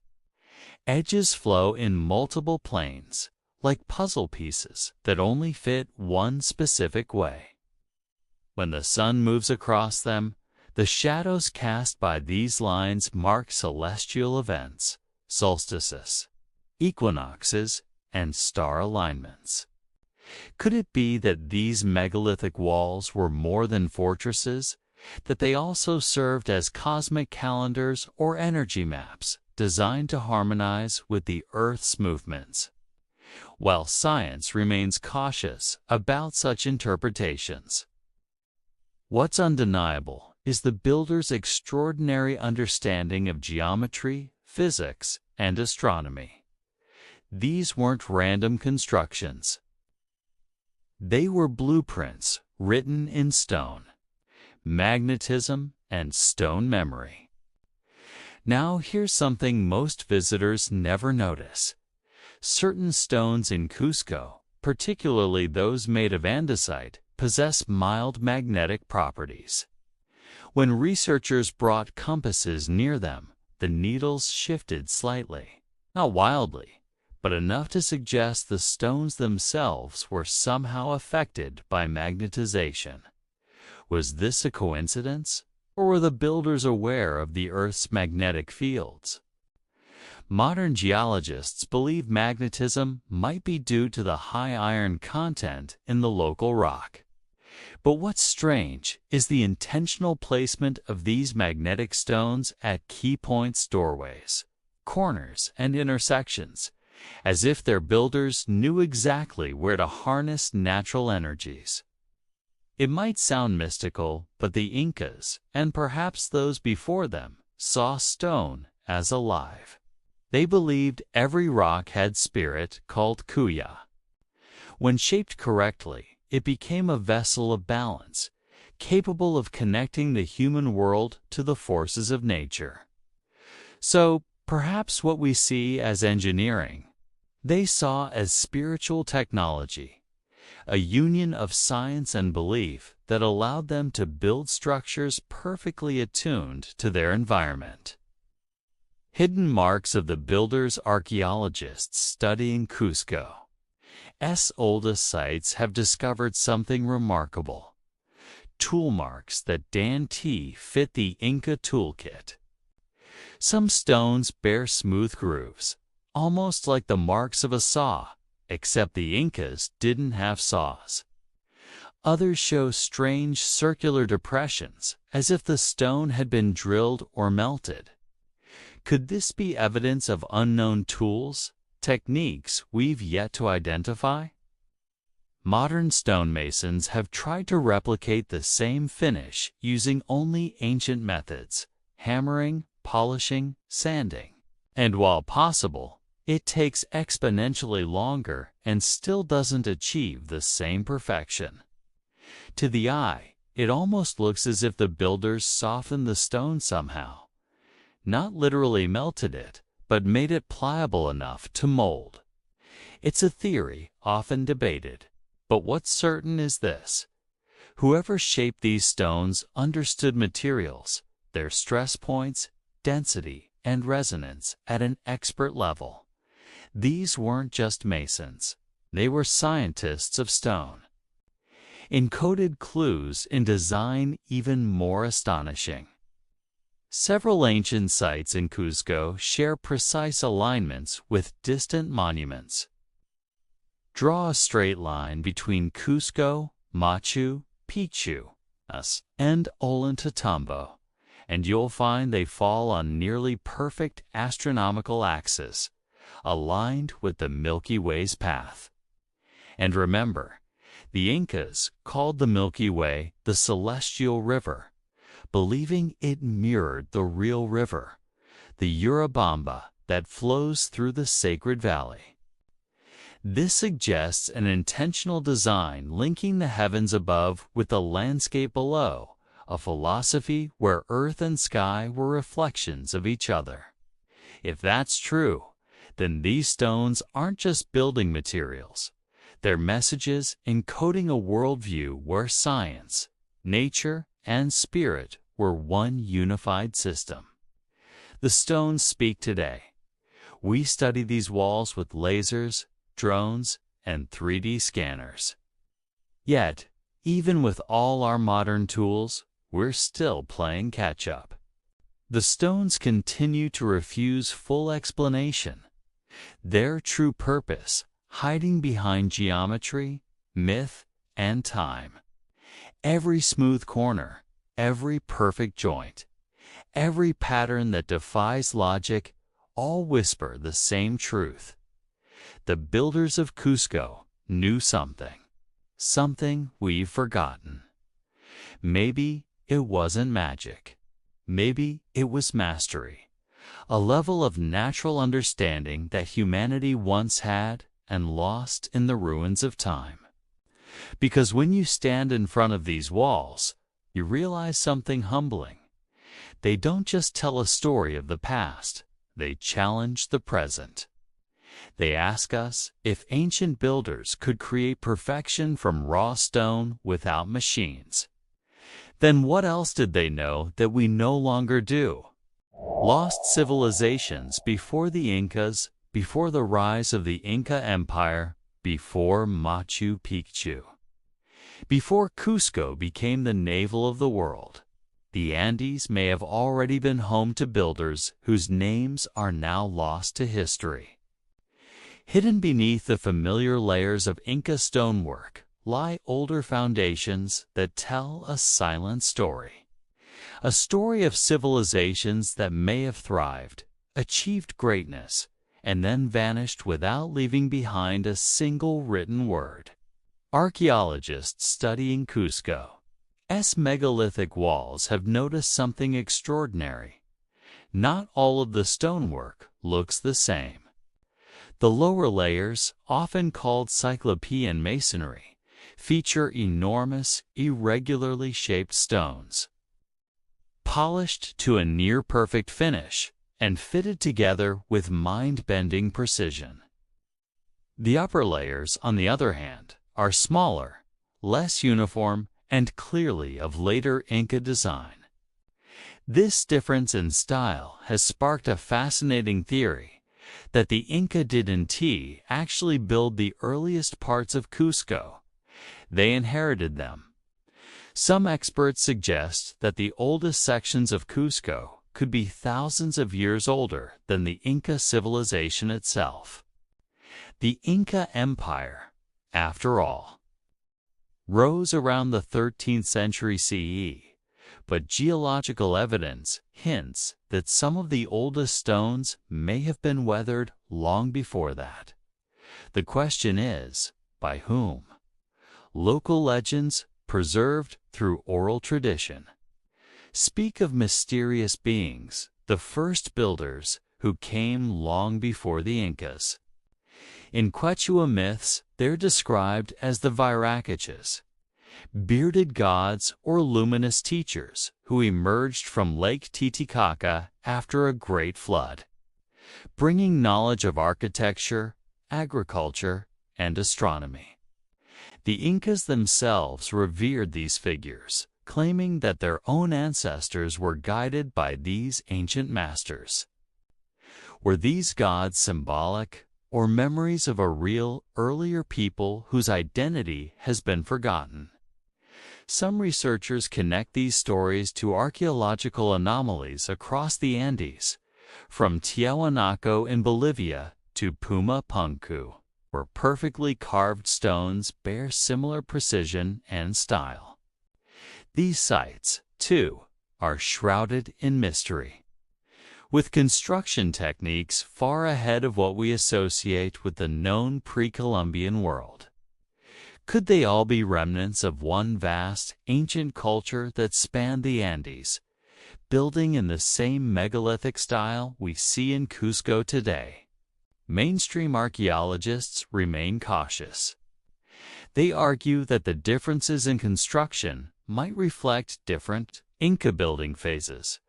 Edges flow in multiple planes, like puzzle pieces that only fit one specific way. When the sun moves across them, the shadows cast by these lines mark celestial events, solstices, equinoxes, and star alignments. Could it be that these megalithic walls were more than fortresses, that they also served as cosmic calendars or energy maps designed to harmonize with the Earth's movements? While science remains cautious about such interpretations, what's undeniable is the builders' extraordinary understanding of geometry, physics, and astronomy. These weren't random constructions. They were blueprints written in stone, magnetism, and stone memory. Now here's something most visitors never notice. Certain stones in Cusco, particularly those made of andesite, possess mild magnetic properties. When researchers brought compasses near them, the needles shifted slightly, not wildly, but enough to suggest the stones themselves were somehow affected by magnetization. Was this a coincidence, or were the builders aware of the Earth's magnetic fields? Modern geologists believe magnetism might be due to the high iron content in the local rock. But what's strange is the intentional placement of these magnetic stones at key points, doorways, corners, and intersections, as if their builders knew exactly where to harness natural energies. It might sound mystical, but the Incas, and perhaps those before them, saw stone as alive. They believed every rock had spirit called kuya. When shaped correctly, it became a vessel of balance, capable of connecting the human world to the forces of nature. So, perhaps what we see as engineering, they saw as spiritual technology, a union of science and belief that allowed them to build structures perfectly attuned to their environment. Hidden marks of the builders. Archaeologists studying Cusco's oldest sites have discovered something remarkable: tool marks that fit the Inca toolkit. Some stones bear smooth grooves, almost like the marks of a saw, except the Incas didn't have saws. Others show strange circular depressions, as if the stone had been drilled or melted. Could this be evidence of unknown tools, techniques we've yet to identify? Modern stonemasons have tried to replicate the same finish using only ancient methods: hammering, polishing, sanding. And while possible, it takes exponentially longer and still doesn't achieve the same perfection. To the eye, it almost looks as if the builders softened the stone somehow. Not literally melted it, but made it pliable enough to mold. It's a theory often debated, but what's certain is this. Whoever shaped these stones understood materials, their stress points, density, and resonance at an expert level. These weren't just masons. They were scientists of stone. Encoded clues in design even more astonishing. Several ancient sites in Cusco share precise alignments with distant monuments. Draw a straight line between Cusco, Machu Picchu, and Ollantaytambo, and you'll find they fall on nearly perfect astronomical axes, aligned with the Milky Way's path. And remember, the Incas called the Milky Way the Celestial River, believing it mirrored the real river, the Urubamba that flows through the sacred valley. This suggests an intentional design linking the heavens above with the landscape below, a philosophy where earth and sky were reflections of each other. If that's true, then these stones aren't just building materials. They're messages encoding a worldview where science, nature, and spirit were one unified system. The stones speak today. We study these walls with lasers, drones, and 3D scanners. Yet, even with all our modern tools, we're still playing catch-up. The stones continue to refuse full explanation. Their true purpose hiding behind geometry, myth, and time. Every smooth corner, every perfect joint, every pattern that defies logic, all whisper the same truth. The builders of Cusco knew something we've forgotten. Maybe it wasn't magic. Maybe it was mastery, a level of natural understanding that humanity once had and lost in the ruins of time. Because when you stand in front of these walls, you realize something humbling. They don't just tell a story of the past, they challenge the present. They ask us if ancient builders could create perfection from raw stone without machines. Then what else did they know that we no longer do? Lost civilizations before the Incas, before the rise of the Inca Empire, before Machu Picchu. Before Cusco became the navel of the world, the Andes may have already been home to builders whose names are now lost to history. Hidden beneath the familiar layers of Inca stonework lie older foundations that tell a silent story. A story of civilizations that may have thrived, achieved greatness, and then vanished without leaving behind a single written word. Archaeologists studying Cusco's megalithic walls have noticed something extraordinary. Not all of the stonework looks the same. The lower layers, often called Cyclopean masonry, feature enormous, irregularly shaped stones, polished to a near-perfect finish and fitted together with mind-bending precision. The upper layers, on the other hand, are smaller, less uniform, and clearly of later Inca design. This difference in style has sparked a fascinating theory that the Inca didn't actually build the earliest parts of Cusco. They inherited them. Some experts suggest that the oldest sections of Cusco could be thousands of years older than the Inca civilization itself. The Inca Empire, after all, rose around the 13th century CE, but geological evidence hints that some of the oldest stones may have been weathered long before that. The question is, by whom? Local legends, preserved through oral tradition, speak of mysterious beings, the first builders, who came long before the Incas. In Quechua myths, they're described as the Viracochas, bearded gods or luminous teachers who emerged from Lake Titicaca after a great flood, bringing knowledge of architecture, agriculture, and astronomy. The Incas themselves revered these figures, claiming that their own ancestors were guided by these ancient masters. Were these gods symbolic or memories of a real, earlier people whose identity has been forgotten? Some researchers connect these stories to archaeological anomalies across the Andes, from Tiahuanaco in Bolivia to Puma Punku, where perfectly carved stones bear similar precision and style. These sites, too, are shrouded in mystery, with construction techniques far ahead of what we associate with the known pre-Columbian world. Could they all be remnants of one vast, ancient culture that spanned the Andes, building in the same megalithic style we see in Cusco today? Mainstream archaeologists remain cautious. They argue that the differences in construction might reflect different Inca building phases,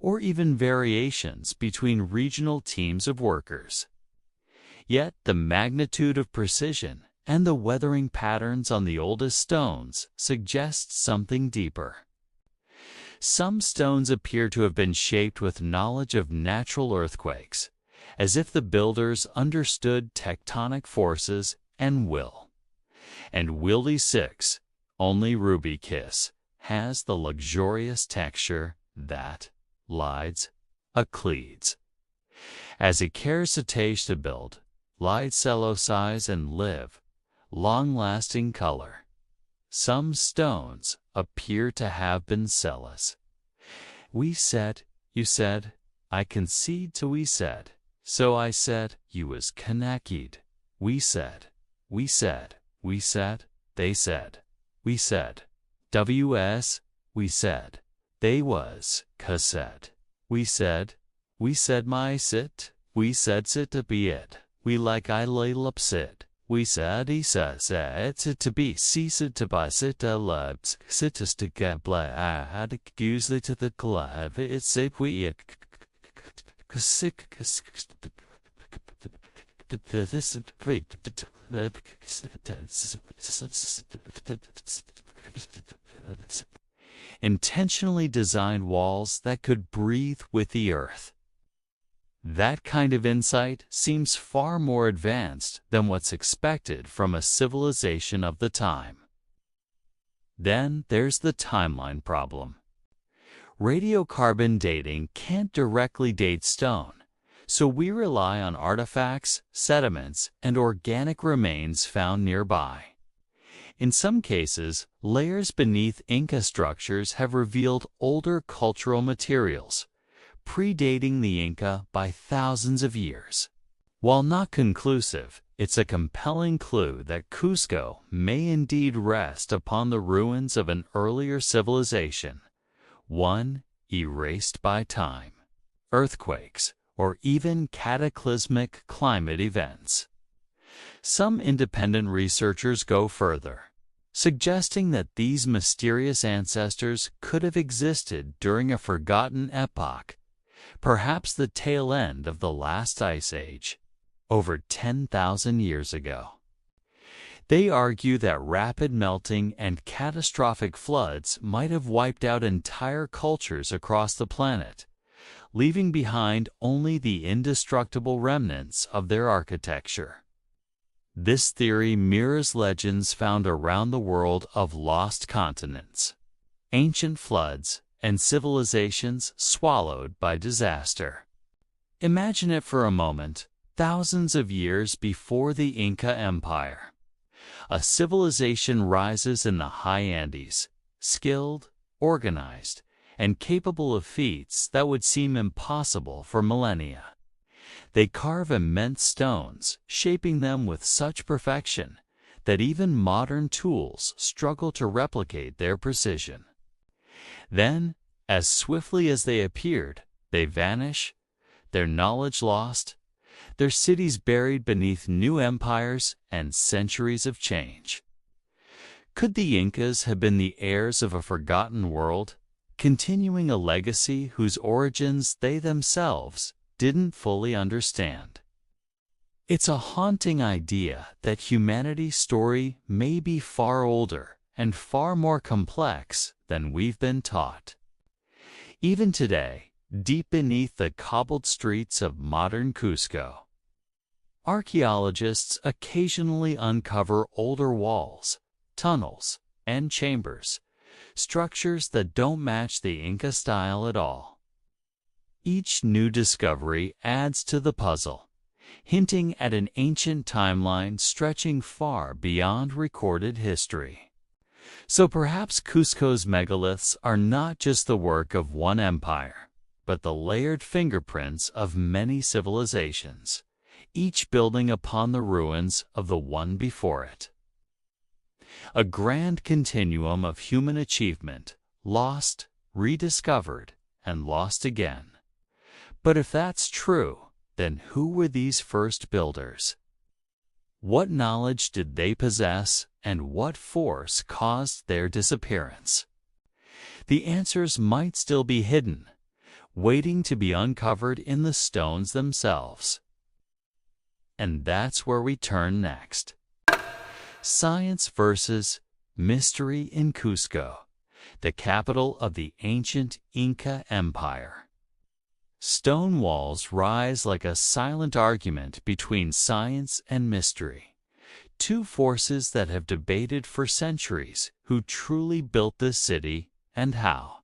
or even variations between regional teams of workers. Yet the magnitude of precision and the weathering patterns on the oldest stones suggest something deeper. Some stones appear to have been shaped with knowledge of natural earthquakes, as if the builders understood tectonic forces and will. And Wildy 6, only Ruby Kiss, has the luxurious texture that lides Euclides. As it cares to build, light cellulose and live, long-lasting color. Some stones appear to have been cellus. We said, you said, I concede to we said. So I said, you was connected. We said, we said, we said, they said, we said. WS, we said. They was, cassette. We said my sit. We said sit to be it. We like I lay up sit. We said he says it to be ceased to buy sit labs. Sit us to get blah. I had to use it to the club. It's a we intentionally designed walls that could breathe with the earth. That kind of insight seems far more advanced than what's expected from a civilization of the time. Then there's the timeline problem. Radiocarbon dating can't directly date stone, so we rely on artifacts, sediments, and organic remains found nearby. In some cases, layers beneath Inca structures have revealed older cultural materials, predating the Inca by thousands of years. While not conclusive, it's a compelling clue that Cusco may indeed rest upon the ruins of an earlier civilization, one erased by time, earthquakes, or even cataclysmic climate events. Some independent researchers go further, suggesting that these mysterious ancestors could have existed during a forgotten epoch, perhaps the tail end of the last ice age, over 10,000 years ago. They argue that rapid melting and catastrophic floods might have wiped out entire cultures across the planet, leaving behind only the indestructible remnants of their architecture. This theory mirrors legends found around the world of lost continents, ancient floods, and civilizations swallowed by disaster. Imagine it for a moment, thousands of years before the Inca Empire. A civilization rises in the high Andes, skilled, organized, and capable of feats that would seem impossible for millennia. They carve immense stones, shaping them with such perfection that even modern tools struggle to replicate their precision. Then, as swiftly as they appeared, they vanish, their knowledge lost, their cities buried beneath new empires and centuries of change. Could the Incas have been the heirs of a forgotten world, continuing a legacy whose origins they themselves didn't fully understand? It's a haunting idea that humanity's story may be far older and far more complex than we've been taught. Even today, deep beneath the cobbled streets of modern Cusco, archaeologists occasionally uncover older walls, tunnels, and chambers, structures that don't match the Inca style at all. Each new discovery adds to the puzzle, hinting at an ancient timeline stretching far beyond recorded history. So perhaps Cusco's megaliths are not just the work of one empire, but the layered fingerprints of many civilizations, each building upon the ruins of the one before it. A grand continuum of human achievement, lost, rediscovered, and lost again. But if that's true, then who were these first builders? What knowledge did they possess, and what force caused their disappearance? The answers might still be hidden, waiting to be uncovered in the stones themselves. And that's where we turn next. Science versus mystery in Cusco, the capital of the ancient Inca Empire. Stone walls rise like a silent argument between science and mystery, two forces that have debated for centuries who truly built this city and how.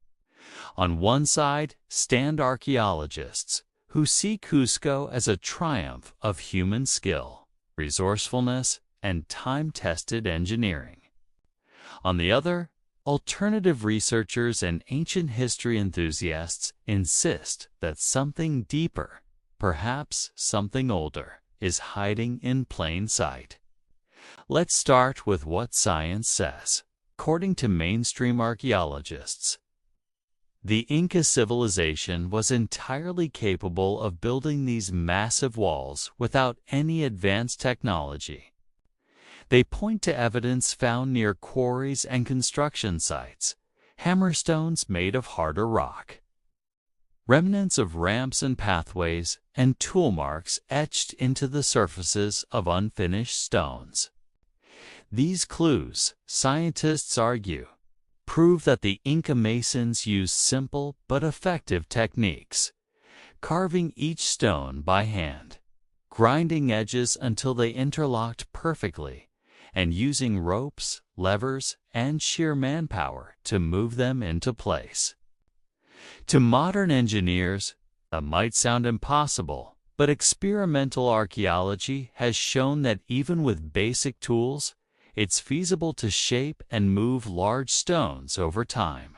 On one side stand archaeologists who see Cusco as a triumph of human skill, resourcefulness, and time-tested engineering. On the other, alternative researchers and ancient history enthusiasts insist that something deeper, perhaps something older, is hiding in plain sight. Let's start with what science says. According to mainstream archaeologists, the Inca civilization was entirely capable of building these massive walls without any advanced technology. They point to evidence found near quarries and construction sites, hammerstones made of harder rock, remnants of ramps and pathways, and tool marks etched into the surfaces of unfinished stones. These clues, scientists argue, prove that the Inca masons used simple but effective techniques, carving each stone by hand, grinding edges until they interlocked perfectly, and using ropes, levers, and sheer manpower to move them into place. To modern engineers, that might sound impossible, but experimental archaeology has shown that even with basic tools, it's feasible to shape and move large stones over time.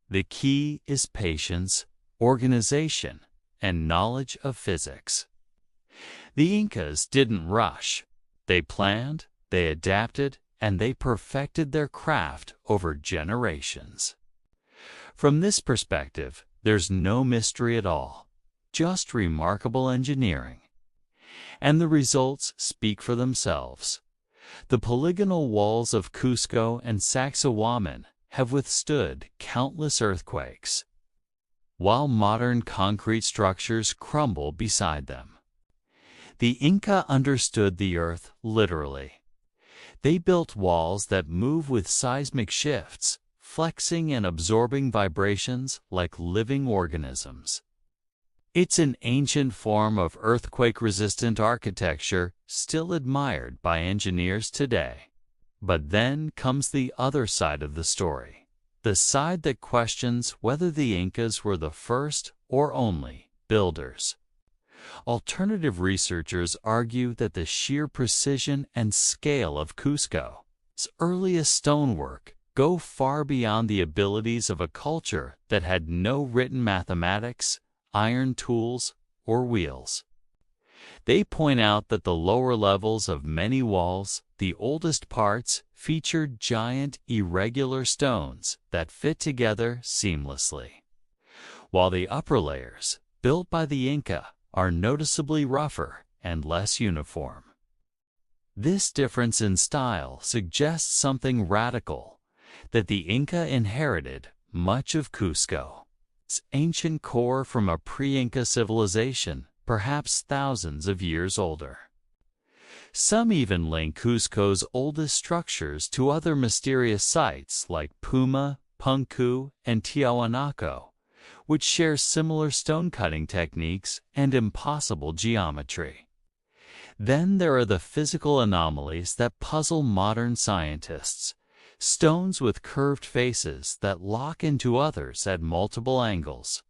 The key is patience, organization, and knowledge of physics. The Incas didn't rush. They planned, they adapted, and they perfected their craft over generations. From this perspective, there's no mystery at all, just remarkable engineering. And the results speak for themselves. The polygonal walls of Cusco and Sacsayhuaman have withstood countless earthquakes, while modern concrete structures crumble beside them. The Inca understood the earth literally. They built walls that move with seismic shifts, flexing and absorbing vibrations like living organisms. It's an ancient form of earthquake-resistant architecture still admired by engineers today. But then comes the other side of the story, the side that questions whether the Incas were the first or only builders. Alternative researchers argue that the sheer precision and scale of Cusco's earliest stonework go far beyond the abilities of a culture that had no written mathematics, iron tools, or wheels. They point out that the lower levels of many walls, the oldest parts, featured giant, irregular stones that fit together seamlessly, while the upper layers, built by the Inca, are noticeably rougher and less uniform. This difference in style suggests something radical, that the Inca inherited much of Cusco's ancient core from a pre-Inca civilization, perhaps thousands of years older. Some even link Cusco's oldest structures to other mysterious sites like Puma, Punku, and Tiahuanaco, which share similar stone-cutting techniques and impossible geometry. Then there are the physical anomalies that puzzle modern scientists. Stones with curved faces that lock into others at multiple angles.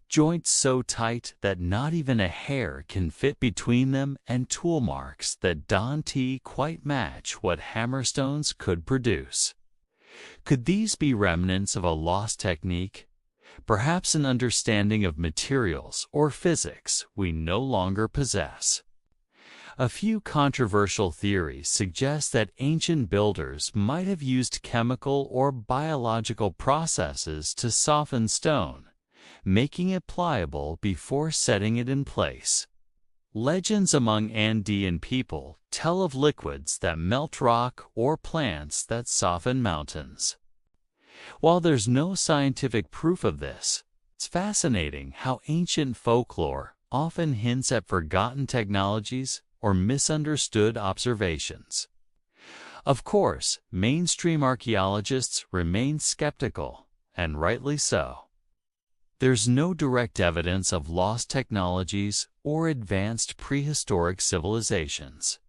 Joints so tight that not even a hair can fit between them, and tool marks that don't quite match what hammerstones could produce. Could these be remnants of a lost technique? Perhaps an understanding of materials or physics we no longer possess. A few controversial theories suggest that ancient builders might have used chemical or biological processes to soften stone, making it pliable before setting it in place. Legends among Andean people tell of liquids that melt rock or plants that soften mountains. While there's no scientific proof of this, it's fascinating how ancient folklore often hints at forgotten technologies or misunderstood observations. Of course, mainstream archaeologists remain skeptical, and rightly so. There's no direct evidence of lost technologies or advanced prehistoric civilizations.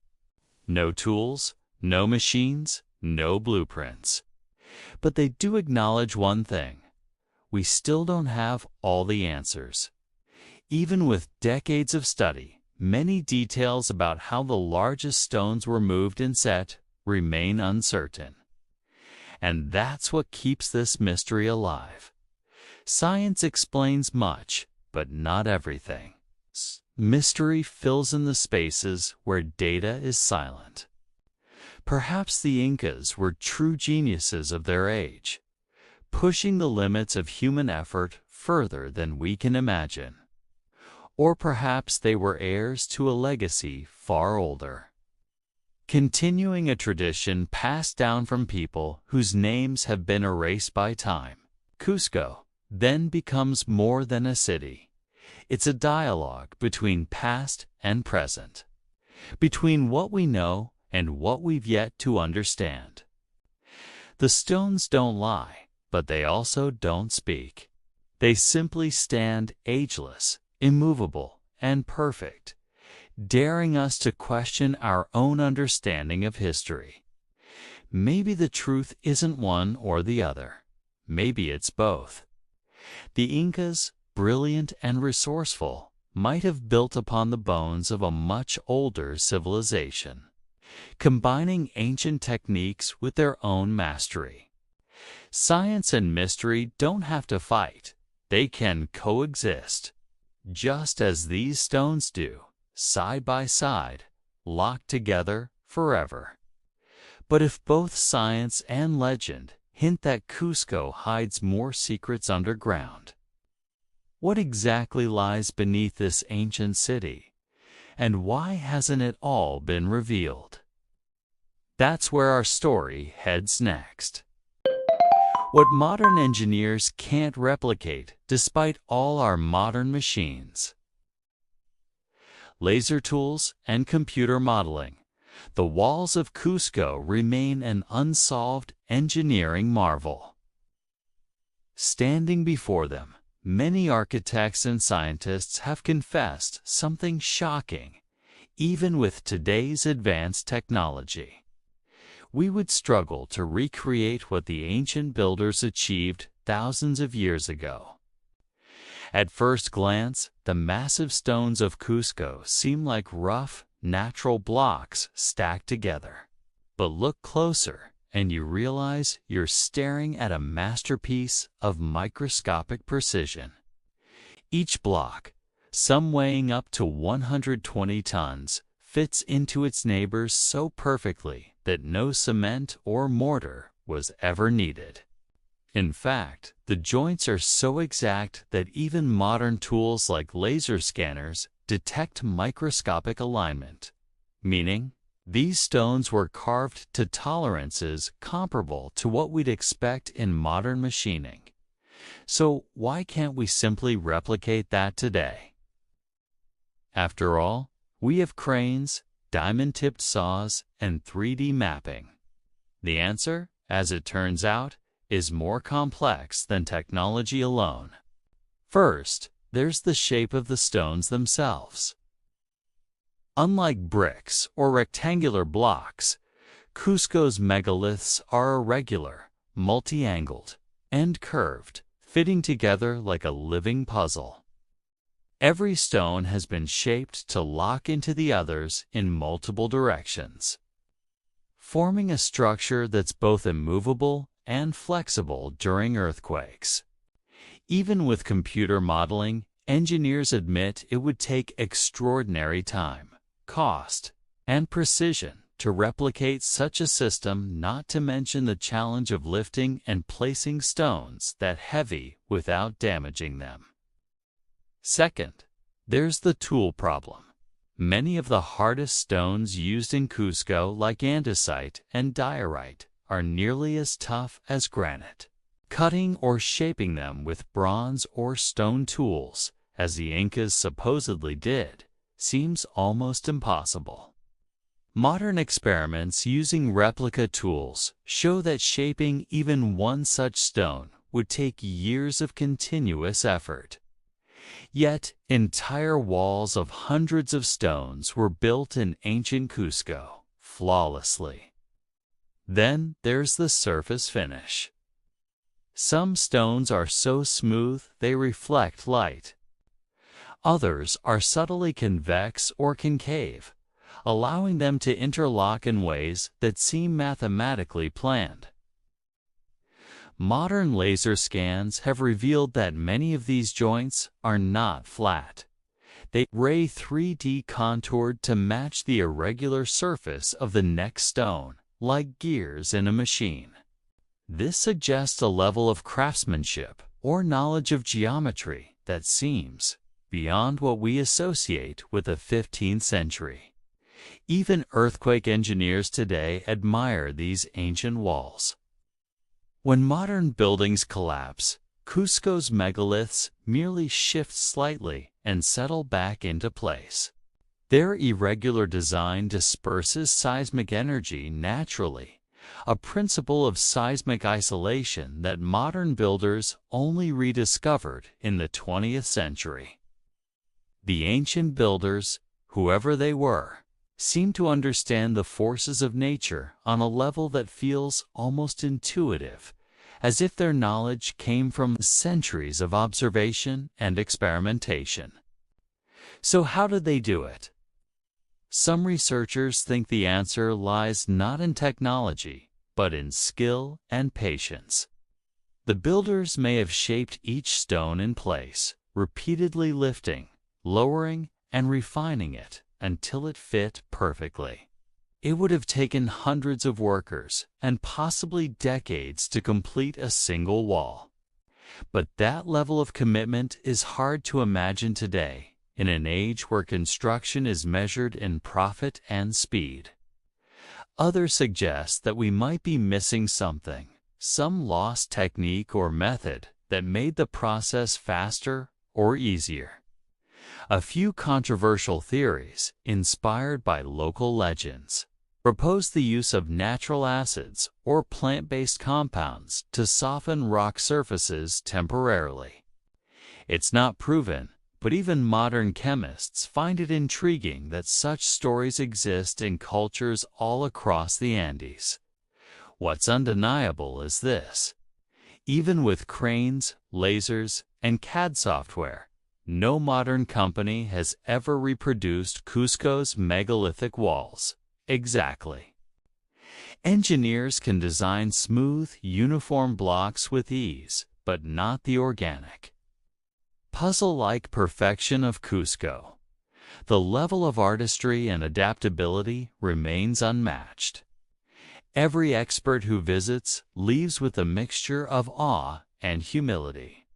No tools, no machines, no blueprints. But they do acknowledge one thing: we still don't have all the answers. Even with decades of study, many details about how the largest stones were moved and set remain uncertain. And that's what keeps this mystery alive. Science explains much, but not everything. Mystery fills in the spaces where data is silent. Perhaps the Incas were true geniuses of their age, pushing the limits of human effort further than we can imagine. Or perhaps they were heirs to a legacy far older, continuing a tradition passed down from people whose names have been erased by time. Cusco then becomes more than a city. It's a dialogue between past and present, between what we know and what we've yet to understand. The stones don't lie, but they also don't speak. They simply stand ageless, immovable, and perfect, daring us to question our own understanding of history. Maybe the truth isn't one or the other. Maybe it's both. The Incas, brilliant and resourceful, might have built upon the bones of a much older civilization, combining ancient techniques with their own mastery. Science and mystery don't have to fight. They can coexist, just as these stones do, side by side, locked together forever. But if both science and legend hint that Cusco hides more secrets underground, what exactly lies beneath this ancient city, and why hasn't it all been revealed? That's where our story heads next. What modern engineers can't replicate despite all our modern machines. Laser tools and computer modeling. The walls of Cusco remain an unsolved engineering marvel. Standing before them, many architects and scientists have confessed something shocking. Even with today's advanced technology, we would struggle to recreate what the ancient builders achieved thousands of years ago. At first glance, the massive stones of Cusco seem like rough, natural blocks stacked together. But look closer, and you realize you're staring at a masterpiece of microscopic precision. Each block, some weighing up to 120 tons, fits into its neighbors so perfectly that no cement or mortar was ever needed. In fact, the joints are so exact that even modern tools like laser scanners detect microscopic alignment, meaning these stones were carved to tolerances comparable to what we'd expect in modern machining. So why can't we simply replicate that today? After all, we have cranes, diamond-tipped saws, and 3D mapping. The answer, as it turns out, is more complex than technology alone. First, there's the shape of the stones themselves. Unlike bricks or rectangular blocks, Cusco's megaliths are irregular, multi-angled, and curved, fitting together like a living puzzle. Every stone has been shaped to lock into the others in multiple directions, forming a structure that's both immovable and flexible during earthquakes. Even with computer modeling, engineers admit it would take extraordinary time, cost, and precision to replicate such a system, not to mention the challenge of lifting and placing stones that heavy without damaging them. Second, there's the tool problem. Many of the hardest stones used in Cusco, like andesite and diorite, are nearly as tough as granite. Cutting or shaping them with bronze or stone tools, as the Incas supposedly did, seems almost impossible. Modern experiments using replica tools show that shaping even one such stone would take years of continuous effort. Yet, entire walls of hundreds of stones were built in ancient Cusco flawlessly. Then there's the surface finish. Some stones are so smooth they reflect light. Others are subtly convex or concave, allowing them to interlock in ways that seem mathematically planned. Modern laser scans have revealed that many of these joints are not flat. They are 3D contoured to match the irregular surface of the next stone, like gears in a machine. This suggests a level of craftsmanship or knowledge of geometry that seems beyond what we associate with the 15th century. Even earthquake engineers today admire these ancient walls. When modern buildings collapse, Cusco's megaliths merely shift slightly and settle back into place. Their irregular design disperses seismic energy naturally, a principle of seismic isolation that modern builders only rediscovered in the 20th century. The ancient builders, whoever they were, seem to understand the forces of nature on a level that feels almost intuitive, as if their knowledge came from centuries of observation and experimentation. So how did they do it? Some researchers think the answer lies not in technology, but in skill and patience. The builders may have shaped each stone in place, repeatedly lifting, lowering, and refining it until it fit perfectly. It would have taken hundreds of workers and possibly decades to complete a single wall. But that level of commitment is hard to imagine today, in an age where construction is measured in profit and speed. Others suggest that we might be missing something, some lost technique or method that made the process faster or easier. A few controversial theories, inspired by local legends, propose the use of natural acids or plant-based compounds to soften rock surfaces temporarily. It's not proven, but even modern chemists find it intriguing that such stories exist in cultures all across the Andes. What's undeniable is this: even with cranes, lasers, and CAD software, no modern company has ever reproduced Cusco's megalithic walls exactly. Engineers can design smooth, uniform blocks with ease, but not the organic, puzzle-like perfection of Cusco. The level of artistry and adaptability remains unmatched. Every expert who visits leaves with a mixture of awe and humility.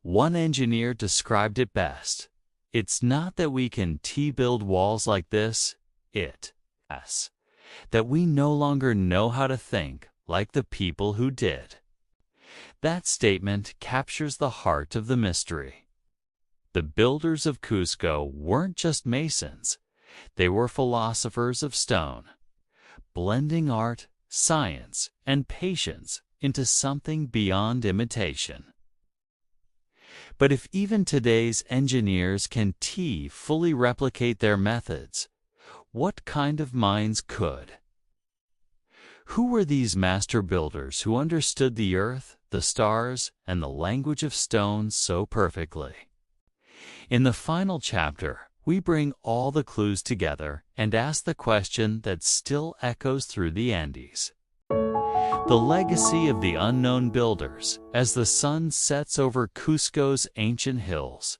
One engineer described it best. It's not that we can build walls like this, it's that we no longer know how to think like the people who did. That statement captures the heart of the mystery. The builders of Cusco weren't just masons, they were philosophers of stone, blending art, science, and patience into something beyond imitation. But if even today's engineers can fully replicate their methods, what kind of minds could? Who were these master builders who understood the earth, the stars, and the language of stone so perfectly? In the final chapter, we bring all the clues together and ask the question that still echoes through the Andes. The legacy of the unknown builders as the sun sets over Cusco's ancient hills.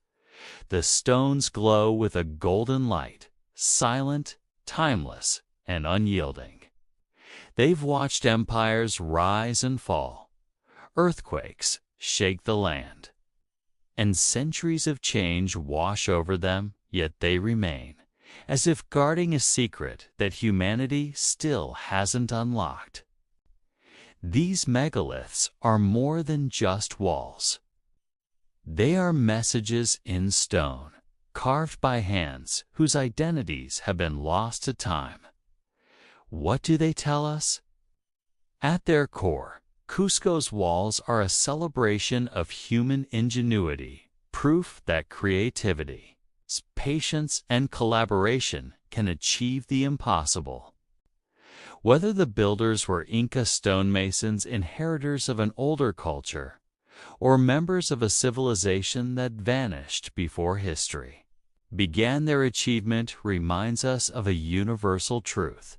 The stones glow with a golden light, silent, timeless, and unyielding. They've watched empires rise and fall, earthquakes shake the land, and centuries of change wash over them, yet they remain, as if guarding a secret that humanity still hasn't unlocked. These megaliths are more than just walls. They are messages in stone, carved by hands whose identities have been lost to time. What do they tell us? At their core, Cusco's walls are a celebration of human ingenuity, proof that creativity, patience, and collaboration can achieve the impossible. Whether the builders were Inca stonemasons, inheritors of an older culture, or members of a civilization that vanished before history began their achievement reminds us of a universal truth.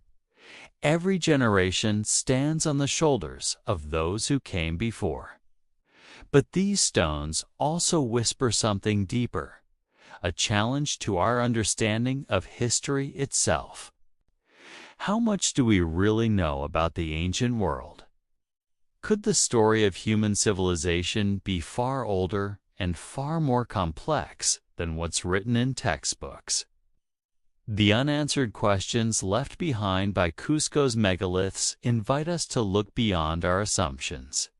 Every generation stands on the shoulders of those who came before. But these stones also whisper something deeper, a challenge to our understanding of history itself. How much do we really know about the ancient world? Could the story of human civilization be far older and far more complex than what's written in textbooks? The unanswered questions left behind by Cusco's megaliths invite us to look beyond our assumptions,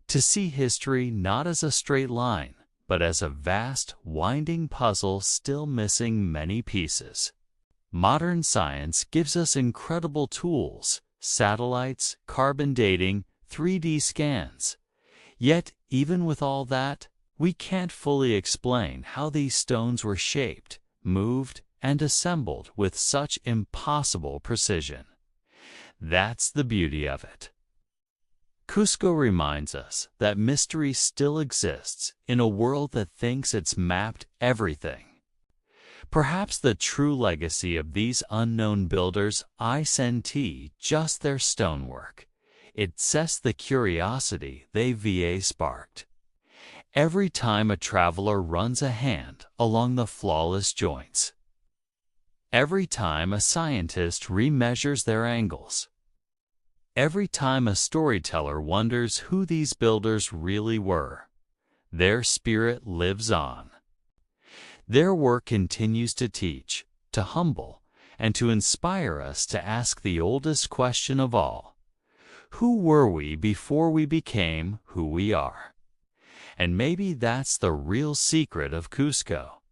to see history not as a straight line, but as a vast, winding puzzle still missing many pieces. Modern science gives us incredible tools: satellites, carbon dating, 3D scans. Yet, even with all that, we can't fully explain how these stones were shaped, moved, and assembled with such impossible precision. That's the beauty of it. Cusco reminds us that mystery still exists in a world that thinks it's mapped everything. Perhaps the true legacy of these unknown builders isn't just their stonework. It's the curiosity they sparked. Every time a traveler runs a hand along the flawless joints, every time a scientist remeasures their angles, every time a storyteller wonders who these builders really were, their spirit lives on. Their work continues to teach, to humble, and to inspire us to ask the oldest question of all: who were we before we became who we are? And maybe that's the real secret of Cusco.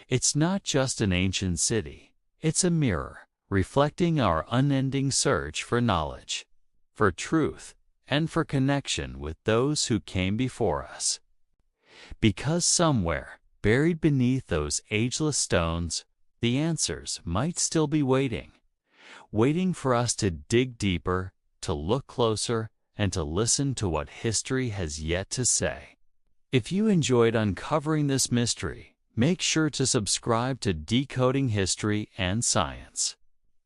It's not just an ancient city. It's a mirror, reflecting our unending search for knowledge, for truth, and for connection with those who came before us. Because somewhere, buried beneath those ageless stones, the answers might still be waiting for us to dig deeper, to look closer, and to listen to what history has yet to say. If you enjoyed uncovering this mystery, make sure to subscribe to Decoding History and Science.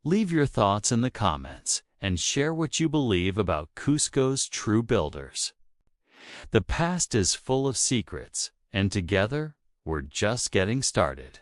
Leave your thoughts in the comments and share what you believe about Cusco's true builders. The past is full of secrets, and together, we're just getting started.